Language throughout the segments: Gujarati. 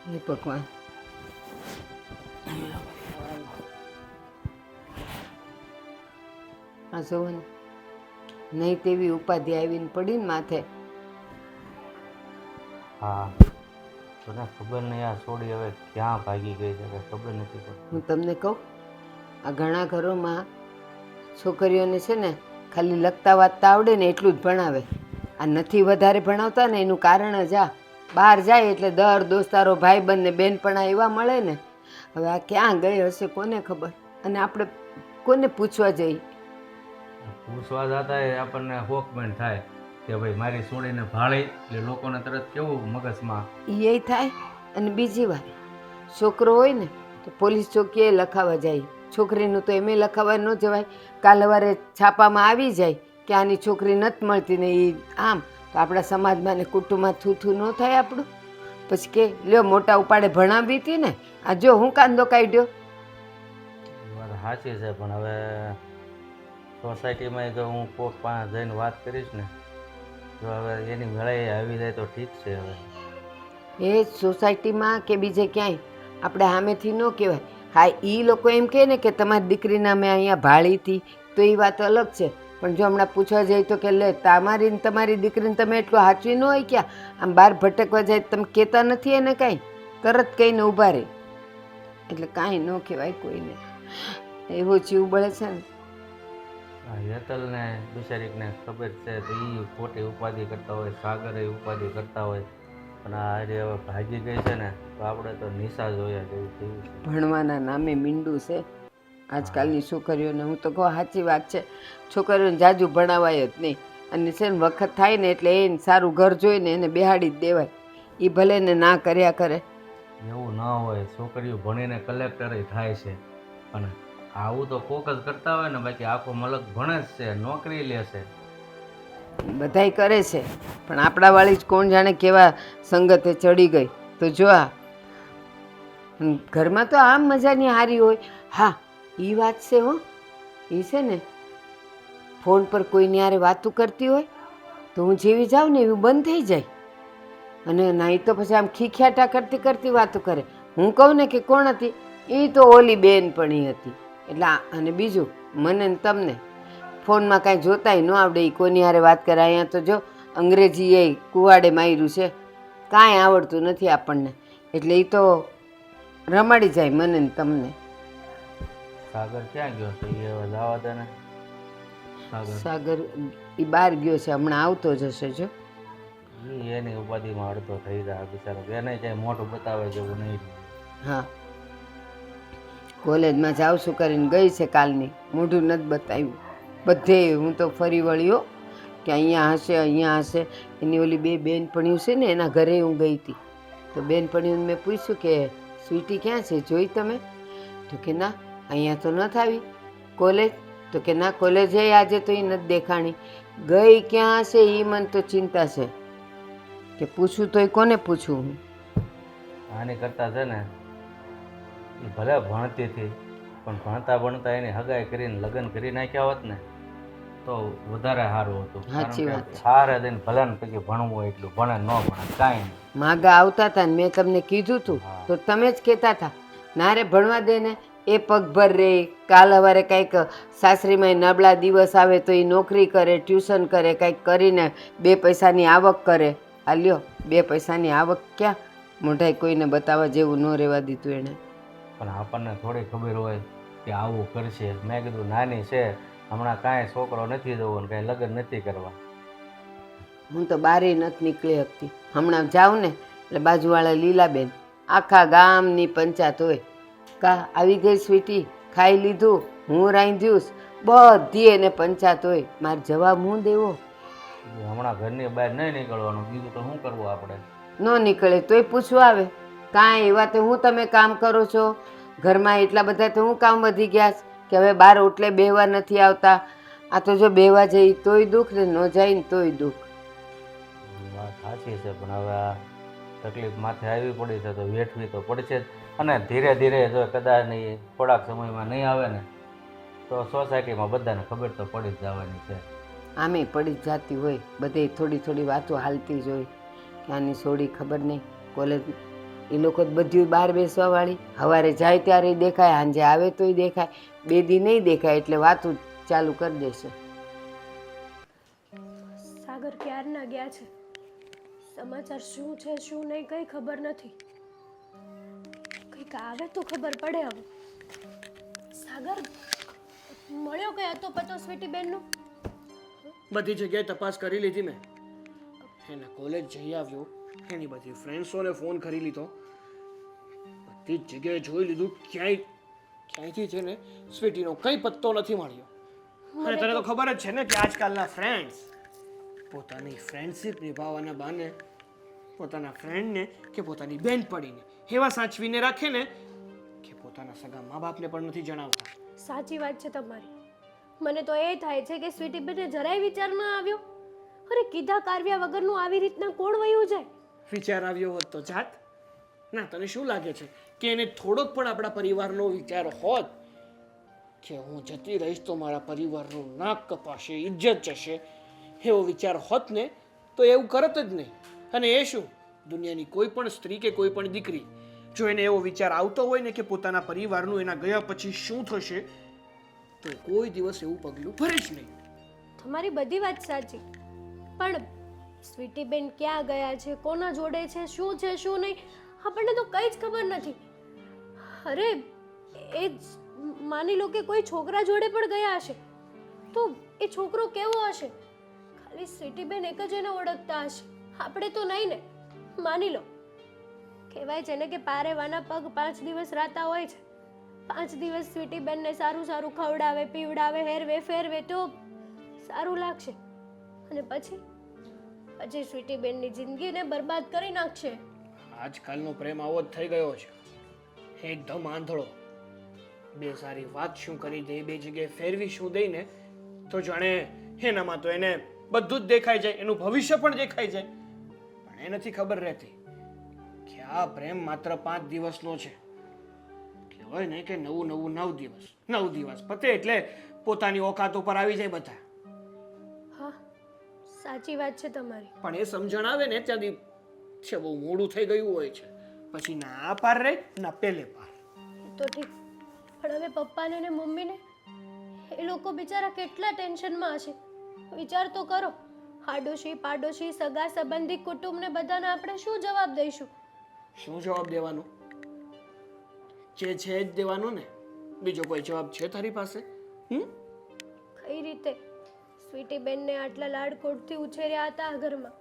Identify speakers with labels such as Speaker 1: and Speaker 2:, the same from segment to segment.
Speaker 1: હે ભગવાન. આ જોવો ને, નહીં તેવી ઉપાધિ આવીને પડીને માથે.
Speaker 2: હા, તને ખબર નહીં આ છોડી હવે ક્યાં ભાગી ગઈ છે કે ખબર નથી પડતી.
Speaker 1: હું તમને કહું, આ ઘણા ઘરોમાં છોકરીઓને છે ને ખાલી લખતા વાંચતા આવડે ને એટલું જ ભણાવે. આ નથી વધારે ભણાવતા ને એનું કારણ જ આ. બહાર જાય એટલે દર દોસ્તારો ભાઈબંધ ને બેનપણા એવા મળે ને. હવે આ ક્યાં ગઈ હશે કોને ખબર, અને આપણે કોને પૂછવા જઈએ?
Speaker 2: પૂછવા જતા એ આપણને હોકમેન્ટ થાય કે ભાઈ મારી છોડીને ભાળી, એટલે લોકોને તરત કેવું મગજમાં
Speaker 1: એ થાય. અને બીજી વાત, છોકરો હોય ને તો પોલીસ ચોકીએ લખાવા જાય, છોકરીનું તો એમે લખાવા ન જવાય. કાલ સવારે છાપામાં આવી જાય કે આની છોકરી નથી મળતી ને એ આમ, તો આપણા સમાજમાં ને કુટુંબમાં થૂથું ન થાય આપણું. પછી કે લ્યો મોટા ઉપાડે ભણાવવી હતી ને, આ જો હું કાંદો કાઢ્યો.
Speaker 2: વાત સાચી છે, પણ હવે સોસાયટીમાં જો હું કોક પાસે જઈને વાત કરીશ ને, જો હવે એની મેળાએ આવી જાય તો ઠીક છે. હવે
Speaker 1: એ સોસાયટીમાં કે બીજે ક્યાંય આપણે સામેથી ન કહેવાય. હા, એ લોકો એમ કહે ને કે તમારી દીકરીને અમે અહીંયા ભાળી હતી, તો એ વાત અલગ છે. પણ જો હમણાં પૂછવા જાય તો કે લે તમારી ને તમારી દીકરીને તમે એટલું સાચવી ન હોય ક્યાં? આમ બહાર ભટકવા જાય તમે કહેતા નથી એને કાંઈ, તરત કહીને ઊભા રહે. એટલે કાંઈ ન કહેવાય કોઈને, એવો જીવ બળે છે ને.
Speaker 2: હેતલને બિચારીને ખબર છે તો એ ખોટી ઉપાધિ કરતા હોય, સાગરે ઉપાધિ કરતા હોય, પણ આ આજે હવે ભાગી ગઈ છે ને તો આપણે તો નિશા જોયા જેવું થયું છે.
Speaker 1: ભણવાના નામે મીંડું છે આજકાલની છોકરીઓને. હું તો કહું સાચી વાત છે, છોકરીઓને જાજુ ભણાવાય જ નહીં. અને છે ને વખત થાય ને એટલે એને સારું ઘર જોઈને એને બેહાડી જ દેવાય. એ ભલે ને ના કર્યા કરે.
Speaker 2: એવું ન હોય, છોકરીઓ ભણીને કલેક્ટર થાય છે, પણ આવું તો કોક જ કરતા હોય ને, બાકી આખો મલક ભણે જ છે, નોકરી લે છે.
Speaker 1: બધાય કરે છે, પણ આપણા વાળી જ કોણ જાણે કેવા સંગતે ચડી ગઈ. તો જો આ ઘરમાં તો આમ મજાની હારી હોય. હા, એ વાત છે હો, એ છે ને ફોન પર કોઈની હારે વાતું કરતી હોય તો હું જેવી જાઉં ને એવું બંધ થઈ જાય. અને નહીં તો પછી આમ ખીખ્યાટા કરતી કરતી વાતું કરે. હું કહું ને કે કોણ હતી, એ તો ઓલી બેનપણી હતી. એટલે અને બીજું મને ને તમને ફોનમાં કાંઈ જોતાય ન આવડે, એ કોની હારે વાત કરે. અહીંયા તો જો અંગ્રેજી એ કુવાડે માર્યું છે, કાંઈ આવડતું નથી આપણને. એટલે એ તો રમાડી જાય મને ને તમને.
Speaker 2: સાગર ક્યાં ગયો છે? એ હવે જવા દે ને.
Speaker 1: સાગર એ બહાર ગયો છે, હમણાં આવતો જ હશે. જો
Speaker 2: એની ઉપાધિમાં અડધો થઈ જાય બિચારો, એને ક્યાંય મોઢું બતાવે જેવું નહીં.
Speaker 1: હા, કોલેજમાં જાઉં છું કરીને ગઈ છે કાલની, મોઢું નથી બતાવ્યું. બધે હું તો ફરી વળ્યો કે અહીંયા હશે અહીંયા હશે. એની ઓલી બે બેનપણીઓ છે ને એના ઘરે હું ગઈ હતી, તો બેનપણીઓને મેં પૂછ્યું કે સ્વીટી ક્યાં છે, જોઈ તમે? તો કે ના અહીંયા તો નથી આવી કોલેજ. તો કે ના કોલેજે આજે તો એ નથી દેખાણી. ગઈ ક્યાં હશે એ મને તો ચિંતા છે, કે પૂછું તોય કોને પૂછું હું?
Speaker 2: આની કરતાં છે ને એ ભલે ભણતી હતી, પણ ભણતા ભણતા એની હગાઈ કરીને લગ્ન કરી નાખ્યા હોત ને તો વધારે સારું હતું.
Speaker 1: સાચી વાત છે.
Speaker 2: સારે દઈને ભલે ને પછી ભણવું હોય એટલું ભણે, ન ભણે કાંઈ નહીં.
Speaker 1: માગા આવતા હતા ને મેં તમને કીધું હતું તો તમે જ કહેતા હતા ના રે ભણવા દે ને, એ પગભર રહે. કાલ સવારે કંઈક સાસરીમાં નબળા દિવસ આવે તો એ નોકરી કરે, ટ્યુશન કરે, કંઈક કરીને બે પૈસાની આવક કરે. આ લ્યો 2 પૈસાની આવક ક્યાં મોઢાઈ કોઈને બતાવવા જેવું ન રહેવા દીધું એણે.
Speaker 2: પણ આપણને થોડી ખબર હોય કે આવું કરશે. મેં કીધું નાની છે, હમણાં કાંઈ છોકરો નથી જોવો ને કાંઈ લગ્ન નથી કરવા.
Speaker 1: હું તો બારે નથી નીકળી શકતી. હમણાં જાઉં ને એટલે બાજુવાળા લીલાબેન આખા ગામની પંચાયત હોય, કા આવી ગઈ સ્વીટી, ખાઈ લીધું, હું રાંધ્યું, બધી એને પંચાયત હોય. મારે જવાબ હું દેવો?
Speaker 2: હમણાં ઘરની બહાર નહીં નીકળવાનું, બીજું તો શું કરવું આપણે?
Speaker 1: ન નીકળે તોય પૂછવા આવે. કાંઈ એવા તો હું તમે કામ કરો છો ઘરમાં, એટલા બધા તો હું કામ વધી ગયા કે હવે બહાર ઓટલે બેહવા નથી આવતા. આ તો જો બેહવા જઈ તોય દુઃખ ને ન જાય ને તોય દુઃખ.
Speaker 2: વાત સાચી છે, પણ હવે આ તકલીફ માથે આવી પડી છે તો વેઠવી તો પડશે જ. અને ધીરે ધીરે જો કદાચ નહીં થોડાક સમયમાં નહીં આવે ને તો સોસાયટીમાં બધાને ખબર તો પડી જ જવાની છે.
Speaker 1: આમે પડી જ જતી હોય, બધે થોડી થોડી વાતો હાલતી જ હોય કે આની છોડી ખબર નહીં કોલેજ એ લોકો તો બધું બહાર બેસવાવાળી, સવારે જાય ત્યારે દેખાય, સાંજે આવે તોય દેખાય, 2 દી નહીં દેખાય એટલે વાતું ચાલુ કરી દેશે.
Speaker 3: સાગર ક્યારના ગયા છે, સમાચાર શું છે શું નહીં કંઈ ખબર નથી. કંઈક આવે તો ખબર પડે. હવે સાગર મળ્યો કઈ હતો પતો સ્વીટી બેનનો?
Speaker 4: બધી જગ્યાએ તપાસ કરી લીધી મેં. એના કોલેજ જઈ આવ્યો, એની બધી ફ્રેન્ડ્સોને ફોન કરી લીધો, બધી જ જગ્યાએ જોઈ લીધું, ક્યાંયથી છે ને સ્વીટીનો કંઈ પત્તો નથી મળ્યો. અને તને તો ખબર જ છે ને કે આજકાલના ફ્રેન્ડ્સ પોતાની ફ્રેન્ડશિપ નિભાવવાના બહાને પોતાના ફ્રેન્ડને કે પોતાની બેનપણીને એવા સાચવીને રાખે ને કે પોતાના સગા મા બાપને પણ નથી જણાવતા.
Speaker 3: સાચી વાત છે તમારી. મને તો એ થાય છે કે સ્વીટી બેને જરાય વિચાર ન આવ્યો. અરે કીધા કારવ્યા વગરનું આવી રીતના કોણ વયું જાય?
Speaker 4: વિચાર આવ્યો હોત તો જાત. ના, તને શું લાગે છે કે એને થોડોક પણ આપણા પરિવારનો વિચાર હોત કે હું જતી રહીશ તો મારા પરિવારનું નાક કપાશે, ઇજ્જત જશે, એવો વિચાર હોત ને તો એવું કરત જ નહીં. અને એ શું, દુનિયાની કોઈ પણ સ્ત્રી કે કોઈ પણ દીકરી જો એને એવો વિચાર આવતો હોય ને કે પોતાના પરિવારનું એના ગયા પછી શું થશે તો કોઈ દિવસ એવું પગલું ભરે જ નહીં.
Speaker 3: તમારી બધી વાત સાચી, પણ સ્વીટી બેન ક્યાં ગયા છે, કોના જોડે છે, શું છે શું નહીં, આપણને તો કંઈ જ ખબર નથી. અરે એ જ માની લો કે કોઈ છોકરા જોડે પણ ગયા હશે તો એ છોકરો કેવો હશે? ખાલી સ્વીટી બેન એક જ એને ઓળખતા હશે, આપણે તો નહીં ને. માની લો, કહેવાય છે ને કે પારેવાના પગ 5 દિવસ રાતા હોય છે. 5 દિવસ સ્વીટી બેનને સારું સારું ખવડાવે, પીવડાવે, હેરવે ફેરવે તો સારું લાગશે. અને પછી સ્વીટી બેનની જિંદગીને બરબાદ કરી નાખશે.
Speaker 4: આજકાલનો પ્રેમ આવો જ થઈ ગયો છે, એકદમ આંધળો. બે સારી વાત શું કરી દે, બે જગ્યાએ ફેરવી શું દઈને તો જાણે એનામાં તો એને બધું જ દેખાઈ જાય, એનું ભવિષ્ય પણ દેખાઈ જાય. પણ એ નથી ખબર રહેતી કે આ પ્રેમ માત્ર 5 દિવસનો છે. કહેવાય ને કે 9 દિવસ 9 દિવસ પતે એટલે પોતાની ઓકાત ઉપર આવી જાય બધા.
Speaker 3: હા, સાચી વાત છે તમારી.
Speaker 4: પણ એ સમજણ આવે ને ત્યાંથી છે બહુ મોડું થઈ ગયું હોય છે, પછી ના આ પાર રહે ના પેલે પાર.
Speaker 3: તો ઠીક, પણ હવે પપ્પાને ને મમ્મીને એ લોકો બિચારા કેટલા ટેન્શનમાં હશે. વિચાર તો કરો. આડોશી પાડોશી સગા સંબંધી કુટુંબને બધાને આપણે શું જવાબ દઈશું?
Speaker 4: શું જવાબ દેવાનો? જે છે જ દેવાનો ને, બીજો કોઈ જવાબ છે તારી પાસે?
Speaker 3: કઈ રીતે? સ્વીટી બેનને આટલા લાડકોડથી ઉછેર્યા હતા આ ઘરમાં,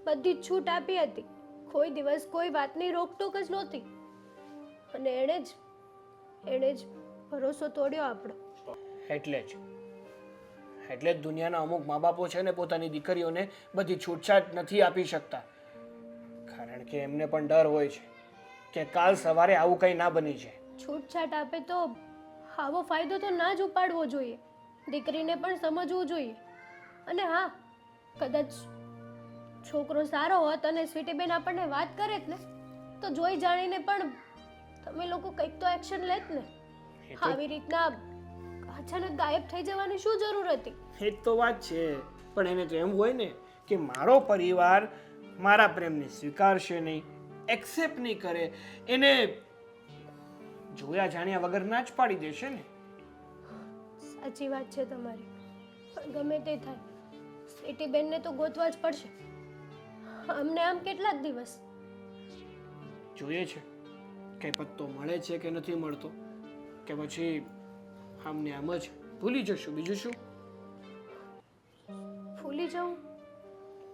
Speaker 3: બધી જ છૂટ આપી હતી, કોઈ દિવસ કોઈ વાતની રોકટોક જ નહોતી. અને એણે જ ભરોસો તોડ્યો આપણો.
Speaker 4: એટલે જ દુનિયાના અમુક મા બાપો છે ને પોતાની દીકરીઓને બધી છૂટછાટ નથી આપી શકતા, કારણ કે એમને પણ ડર હોય છે કે કાલ સવારે આવું કંઈ ના બની જાય.
Speaker 3: છૂટછાટ આપે તો આવો ફાયદો તો ના જ ઉપાડવો જોઈએ, દીકરીને પણ સમજવું જોઈએ. અને હા, કદાચ છોકરો સારો હોત અને સ્વીટી બેન આપણને વાત કરે જ ને તો જોઈ જાણીને પણ તમે લોકો કંઈક તો એક્શન લેત ને. આવી રીતના અચાનક ગાયબ થઈ જવાની શું જરૂર હતી?
Speaker 4: એ જ તો વાત છે. પણ એને તો એમ હોય ને કે મારો પરિવાર મારા પ્રેમને સ્વીકારશે નહીં, એક્સેપ્ટ નહીં કરે, એને જોયા જાણ્યા વગર ના જ પાડી દેશે ને.
Speaker 3: સાચી વાત છે તમારી, પણ ગમે તે થાય, સ્વીટી બેનને તો ગોતવા જ પડશે. અમને આમ કેટલા દિવસ
Speaker 4: જોઈએ છે કે પત્તો મળે છે કે નથી મળતો, કે પછી આમને આમ જ ભૂલી જશું. બીજું શું?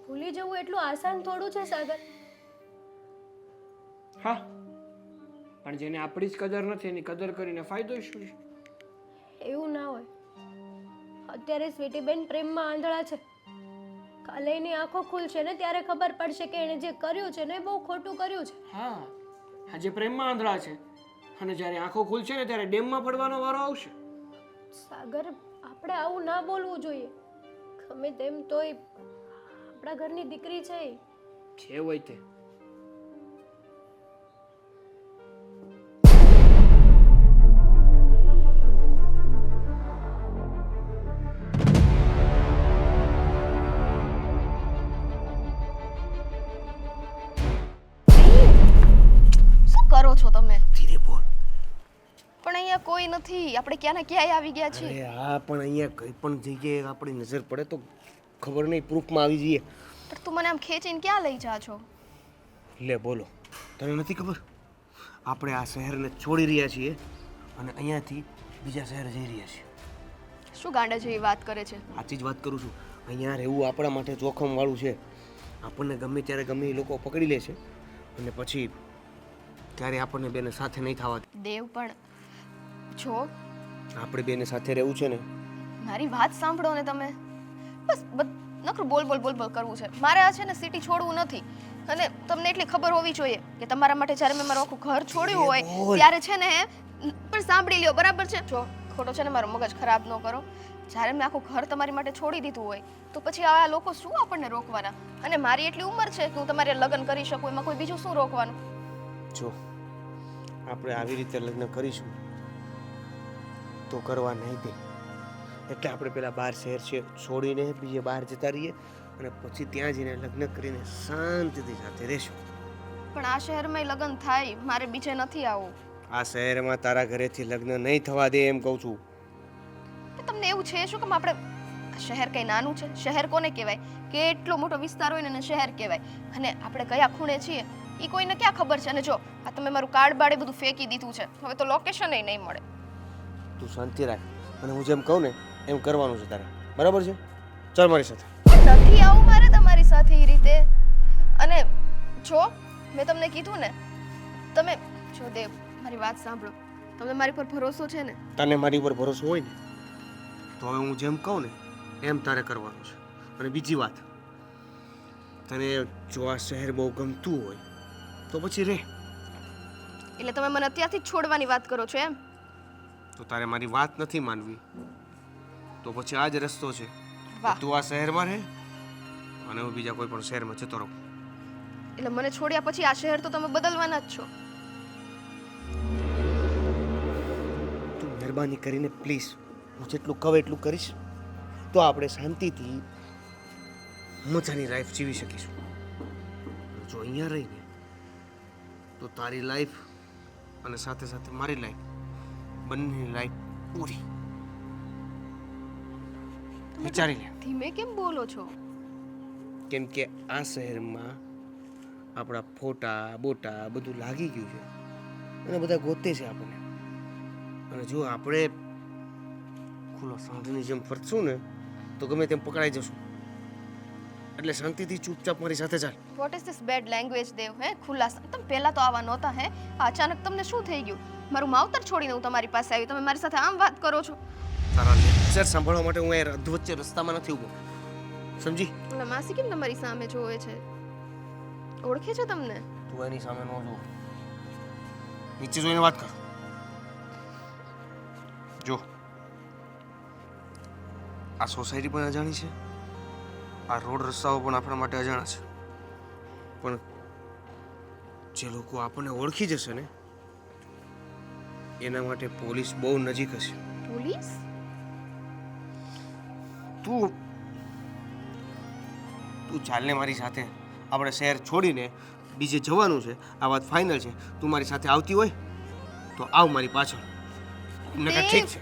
Speaker 3: ભૂલી જવું એટલું આસાન થોડું છે સાગર.
Speaker 4: હા, પણ જેને આપણી જ કદર નથી એની કદર કરીને ફાયદો શું છે?
Speaker 3: એવું ના હોય. અત્યારે સ્વીટી બેન પ્રેમમાં આંધળા છે, કાલે એની આંખો ખુલશે ને ત્યારે ખબર પડશે કે એણે જે કર્યું છે ને બહુ ખોટું કર્યું છે.
Speaker 4: હા, આજે પ્રેમમાં આંધળા છે અને જ્યારે આંખો ખુલશે ને ત્યારે ડેમમાં પડવાનો વારો આવશે.
Speaker 3: સાગર, આપણે આવું ના બોલવું જોઈએ. ગમે તેમ તોય આપણા ઘરની દીકરી છે.
Speaker 4: જે હોય તે.
Speaker 5: છો તમે?
Speaker 4: ધીરે બોલ.
Speaker 5: પણ અહીંયા કોઈ નથી, આપણે ક્યાં ને ક્યાંય આવી ગયા છીએ.
Speaker 4: અરે હા, પણ અહીંયા કઈ પણ જગ્યાએ આપણી નજર પડે તો ખબર નહીં, પ્રૂફમાં આવી જઈએ.
Speaker 5: પણ તું મને આમ ખેંચીને ક્યાં લઈ જા છો?
Speaker 4: લે બોલો, તને નથી ખબર આપણે આ શહેરને છોડી રહ્યા છીએ અને અહીંયાથી બીજા શહેર જઈ રહ્યા છીએ.
Speaker 5: શું ગાંડા જેવી વાત કરે છે?
Speaker 4: સાચી જ વાત કરું છું. અહીંયા રહેવું આપણા માટે જોખમવાળું છે. આપણને ગમે ત્યારે ગમે એ લોકો પકડી લે છે અને પછી ત્યારે આપણને બેને સાથે નહીં થવા દે.
Speaker 5: દેવ, પણ જો
Speaker 4: આપણે બેને સાથે રહેવું છે ને.
Speaker 5: મારી વાત સાંભળો ને તમે. બસ નકરું બોલ બોલ બોલ બોલ કરવું છે. મારે આ છે ને સિટી છોડવું નથી. અને તમને એટલી ખબર હોવી જોઈએ કે તમારા માટે જ્યારે મેં મારું આખું ઘર છોડ્યું હોય ત્યારે છે ને પણ સાંભળી લ્યો, બરાબર છે? જો ખોટો છે ને મારું મગજ ખરાબ ન કરો. જ્યારે મેં આખું ઘર તમારી માટે છોડી દીધું હોય તો પછી આ લોકો શું આપણને રોકવાના? અને મારી એટલી ઉંમર છે કે હું તમારે લગ્ન કરી શકું, એમાં કોઈ બીજું શું રોકવાનું?
Speaker 4: જો આપણે આવી રીતે લગ્ન કરીશું તો કરવા નહીં દે. એટલે આપણે પેલા બહાર શહેર છે છોડીને બીજે બહાર જતા રહીએ અને પછી ત્યાં જઈને લગ્ન કરીને શાંતિથી સાથે રહેશું.
Speaker 5: પણ આ શહેરમાં લગ્ન થાય, મારે બીજે નથી આવવું.
Speaker 4: આ શહેરમાં તારા ઘરેથી લગ્ન નહીં થવા દે એમ કહું છું.
Speaker 5: તમને એવું છે શું કે આપણે શહેર કઈ નાનું છે? શહેર કોને કહેવાય? કેટલો મોટો વિસ્તાર હોય ને એને શહેર કહેવાય. અને આપણે કયા ખૂણે છીએ એ કોઈને ક્યાં ખબર છે? અને જો આ તમે મારું કાર્ડ બાડે બધું ફેંકી દીધું છે, હવે તો લોકેશન એ નહીં મળે.
Speaker 4: તું શાંતિ રાખ અને હું જેમ કહું ને એમ કરવાનું છે તારે, બરાબર છે? ચાલ મારી સાથે.
Speaker 5: નથી આવું મારે તમારી સાથે એ રીતે. અને જો મેં તમને કીધું ને, તમે જો દેવ, મારી વાત સાંભળો. તમને મારી પર ભરોસો છે ને?
Speaker 4: તને મારી ઉપર ભરોસો હોય ને તો હવે હું જેમ કહું ને એમ તારે કરવાનું છે. અને બીજી વાત, તને જો આ શહેર બહુ ગમતું હોય તો પછી રહે.
Speaker 5: એટલે તમે મને અત્યારથી જ છોડવાની વાત કરો છો એમ?
Speaker 4: તો તારે મારી વાત નથી માનવી તો પછી આ જ રસ્તો છે.
Speaker 5: વાહ.
Speaker 4: તું આ શહેરમાં રહે અને હું બીજા કોઈ પણ શહેરમાં જતો રહું.
Speaker 5: એટલે મને છોડ્યા પછી આ શહેર તો તમે બદલવાના જ છો.
Speaker 4: તું મહેરબાની કરીને પ્લીઝ, હું જેટલું કહું એટલું કરીશ તો આપણે શાંતિથી મજાની લાઈફ જીવી શકીશું. જો અહીંયા રહીને તો તારી લાઈફ અને સાથે સાથે મારી લાઈફ, બંનેની લાઈફ પૂરી. વિચારી લે.
Speaker 5: ધીમે કેમ બોલો છો?
Speaker 4: કેમ કે આ શહેરમાં આપણા ફોટા બોટા બધું લાગી ગયું છે અને બધા ગોતે છે આપણને. અને જો આપણે ખુલ્લો સાંઢની જેમ ફરશું ને તો ગમે તેમ પકડાઈ જશું. એટલે શાંતિથી ચૂપચાપ મારી સાથે ચાલ.
Speaker 5: What is this bad language Dev? હે ખુલ્લા તમે પહેલા તો આવા નહોતા. હે અચાનક તમને શું થઈ ગયું? મારું માવતર છોડીને હું તમારી પાસે આવી, તમે મારી સાથે આમ વાત કરો છો?
Speaker 4: તારા લેક્ચર સાંભળવા માટે હું એ અધવચ્ચે રસ્તામાં નથી ઊભો, સમજી?
Speaker 5: ઓલા માસી કેમ તમારી સામે જોવે છે? ઓળખે છે તમને?
Speaker 4: તું એની સામે ન જો, નીચે જોઈને વાત કર. જો આ સોસાયટી પણ અજાણી છે, આ રોડ રસ્તાઓ પણ આપણા માટે અજાણા છે. પણ જે લોકો આપણને ઓળખી જશે ને એના માટે પોલીસ બહુ નજીક હશે.
Speaker 5: પોલીસ?
Speaker 4: તું ચાલને મારી સાથે. આપણે શહેર છોડીને બીજે જવાનું છે, આ વાત ફાઇનલ છે. તું મારી સાથે આવતી હોય તો આવ મારી પાછળ. નકર ઠીક છે.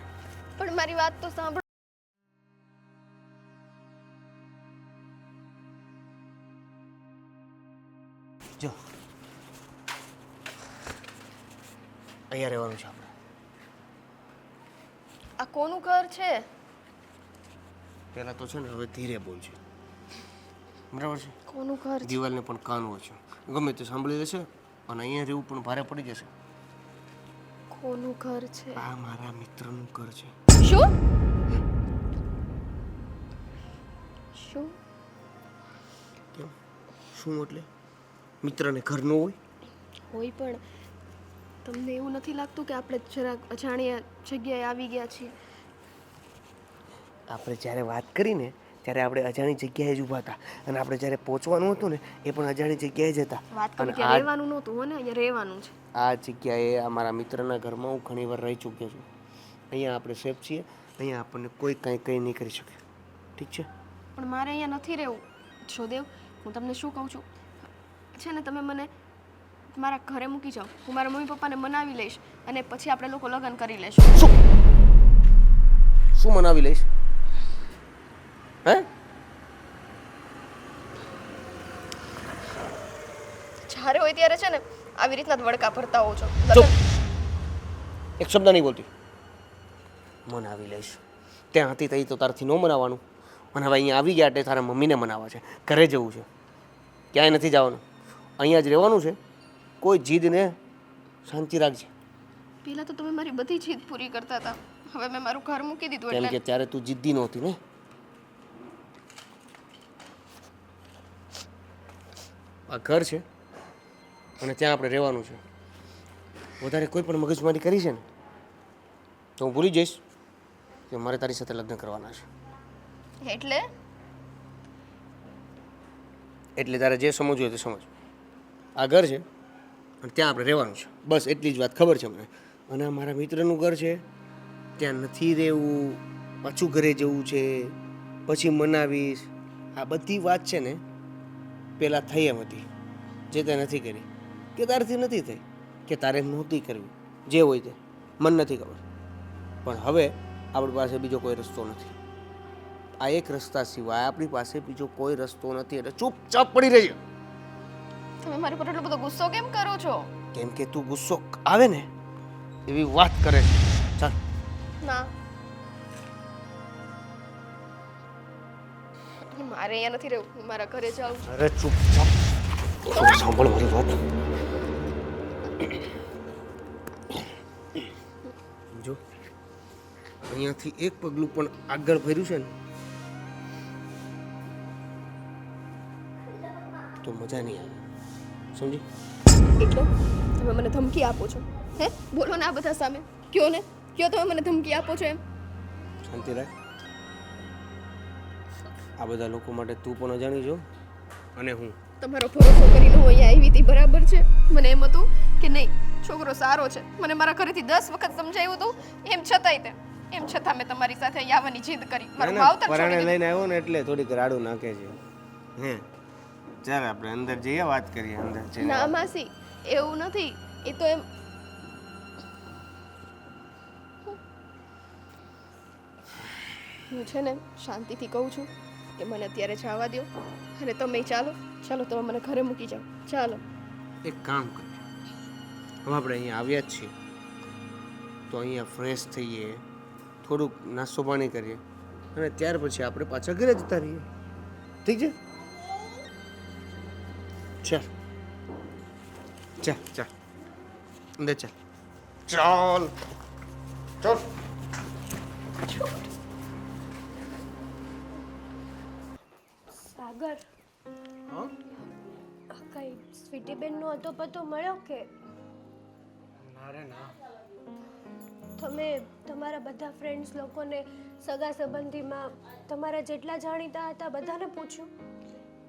Speaker 5: પણ મારી વાત તો સાંભળો.
Speaker 4: જો અહીંયા રહેવાનું છે આપણે.
Speaker 5: આ કોનું ઘર છે?
Speaker 4: પહેલા તો છે ને હવે ધીરે બોલ છે, બરાબર છે?
Speaker 5: કોનું ઘર છે?
Speaker 4: દિવાલને પણ કાન હોય છે, ગમે તે સાંભળી લેશે અને અહીંયા રહેવું પણ ભારે પડી જશે.
Speaker 5: કોનું ઘર છે?
Speaker 4: આ મારા મિત્રનું ઘર છે.
Speaker 5: શું? શું?
Speaker 4: કેમ? શું એટલે? મિત્રને ઘર ન હોય?
Speaker 5: હોય, પણ તમને એવું નથી લાગતું કે આપણે જરાક અજાણ્યા જગ્યાએ આવી ગયા છીએ?
Speaker 4: આપણે જ્યારે વાત કરીને ત્યારે આપણે અજાણી જગ્યાએ જ ઊભા હતા અને આપણે જ્યારે પહોંચવાનું હતું ને એ પણ અજાણી જગ્યાએ જ હતા.
Speaker 5: વાત કરી ત્યાં રહેવાનું નહોતું હો ને, અહીંયા રહેવાનું છે.
Speaker 4: આ જગ્યાએ અમારા મિત્રના ઘરમાં હું ઘણીવાર રહી ચૂક્યો છું. અહીંયા આપણે સેફ છીએ, અહીંયા આપણને કોઈ કંઈ નહીં કરી શકે. ઠીક છે?
Speaker 5: પણ મારે અહીંયા નથી રહેવું. જોદેવ, હું તમને શું કહું છું છે ને, તમે મને મારા ઘરે મૂકી જાઓ. હું મારા મમ્મી પપ્પાને મનાવી લઈશ અને પછી આપણે લોકો લગ્ન કરી લઈશું.
Speaker 4: શું મનાવી લઈશ? હે?
Speaker 5: જ્યારે હોય ત્યારે છે ને આવી રીતના જ વડકા ભરતા હોવ છો.
Speaker 4: ચૂપ! એક શબ્દ નહીં બોલતી. મનાવી લઈશ. ત્યાં હતી તઈ તો તારથી ન મનાવવાનું. અને હવે અહીંયા આવી ગયા એટલે તારા મમ્મીને મનાવવા છે. ઘરે જવું છે. ક્યાંય નથી જવાનું. અહીંયા જ રહેવાનું છે. કોઈ જીદ ને શાંતિ રાખજે.
Speaker 5: પહેલા તો તમે મારી બધી જીદ પૂરી કરતા હતા. હવે મેં મારું ઘર મૂકી દીધું
Speaker 4: કેમ કે
Speaker 5: એટલે
Speaker 4: ત્યારે તું જીદ્દી નહોતી ને. આ ઘર છે અને ત્યાં આપણે રહેવાનું છે. વધારે કોઈ પણ મગજમારી કરી છે ને તો હું ભૂલી જઈશ કે મારે તારી સાથે લગ્ન કરવાના છે. એટલે તારે જે સમજવું હોય તે સમજ. આ ઘર છે અને ત્યાં આપણે રહેવાનું છે. બસ એટલી જ વાત ખબર છે મને. અને આ મારા મિત્રનું ઘર છે, ત્યાં નથી રહેવું, પાછું ઘરે જવું છે, પછી મનાવીશ. આ બધી વાત છે ને પહેલાં થઈ એમ હતી, જે તે નથી કરી, કે તારથી નથી થઈ, કે તારે નહોતી કરવી. જે હોય તે મને નથી ખબર, પણ હવે આપણી પાસે બીજો કોઈ રસ્તો નથી. આ એક રસ્તા સિવાય આપણી પાસે બીજો કોઈ રસ્તો નથી. એટલે ચૂપચાપ પડી રહેજે.
Speaker 5: તમે મારી પર એટલો બધો ગુસ્સો કેમ કરો છો?
Speaker 4: કેમ કે તું ગુસ્સો આવે ને એવી વાત કરે છે. ચાલ.
Speaker 5: ના, મારે અહીંયા નથી રહેવું. હું મારા ઘરે જાઉં.
Speaker 4: અરે ચૂપચાપ. સાંભળ મારી વાત. જો અહીંયાથી એક પગલું પણ આગળ ભર્યું છે ને તો મજા નહીં આવે. સમજી?
Speaker 5: એટલે તમે મને ધમકી આપો છો? હે, બોલો ને આ બધા સામે. કયો ને, કયો તમે મને ધમકી આપો છો એમ?
Speaker 4: શાંતિ રાખ. આ બધા લોકો માટે તું પણ અજાણી છો અને હું.
Speaker 5: તમારો ભરોસો કરીને હું અહીંયા આવી હતી, બરાબર છે. મને એમ હતું કે નહીં, છોકરો સારો છે. મને મારા ઘરેથી 10 વખત સમજાવ્યું હતું, એમ છતાં મેં તમારી સાથે અહીંયા આવવાની જીદ કરી. મારું માવતર છોડી
Speaker 4: પરાણે
Speaker 5: દીધું.
Speaker 4: લઈને આવ્યો ને એટલે થોડીક રાડું નાખે છે. હે, ચાલ આપણે અંદર જઈએ, વાત કરીએ. અંદર જઈને
Speaker 5: ના માસી, એવું નથી. એ તો એમ હું છે ને શાંતિથી કહું છું કે મને અત્યારે જવા દો અને તમે ચાલો તમે મને ઘરે મૂકી જાઓ. ચાલો.
Speaker 4: એક કામ કરીએ. હવે આપણે અહીંયા આવ્યા જ છીએ તો અહીંયા ફ્રેશ થઈએ, થોડુંક નાસ્તો પાણી કરીએ અને ત્યાર પછી આપણે પાછા ઘરે જતા રહીએ. ઠીક છે? ચાલ ચાલ ચાલ અંદર ચાલ. ચાલ ચાલ.
Speaker 3: સાગર,
Speaker 4: હા?
Speaker 3: કઈ સ્વીટી બેનનો હતો પતો મળ્યો કે?
Speaker 4: ના રે ના.
Speaker 3: તમે તમારા બધા ફ્રેન્ડ્સ લોકોને, સગા સંબંધીમાં તમારા જેટલા જાણીતા હતા બધાને પૂછ્યું?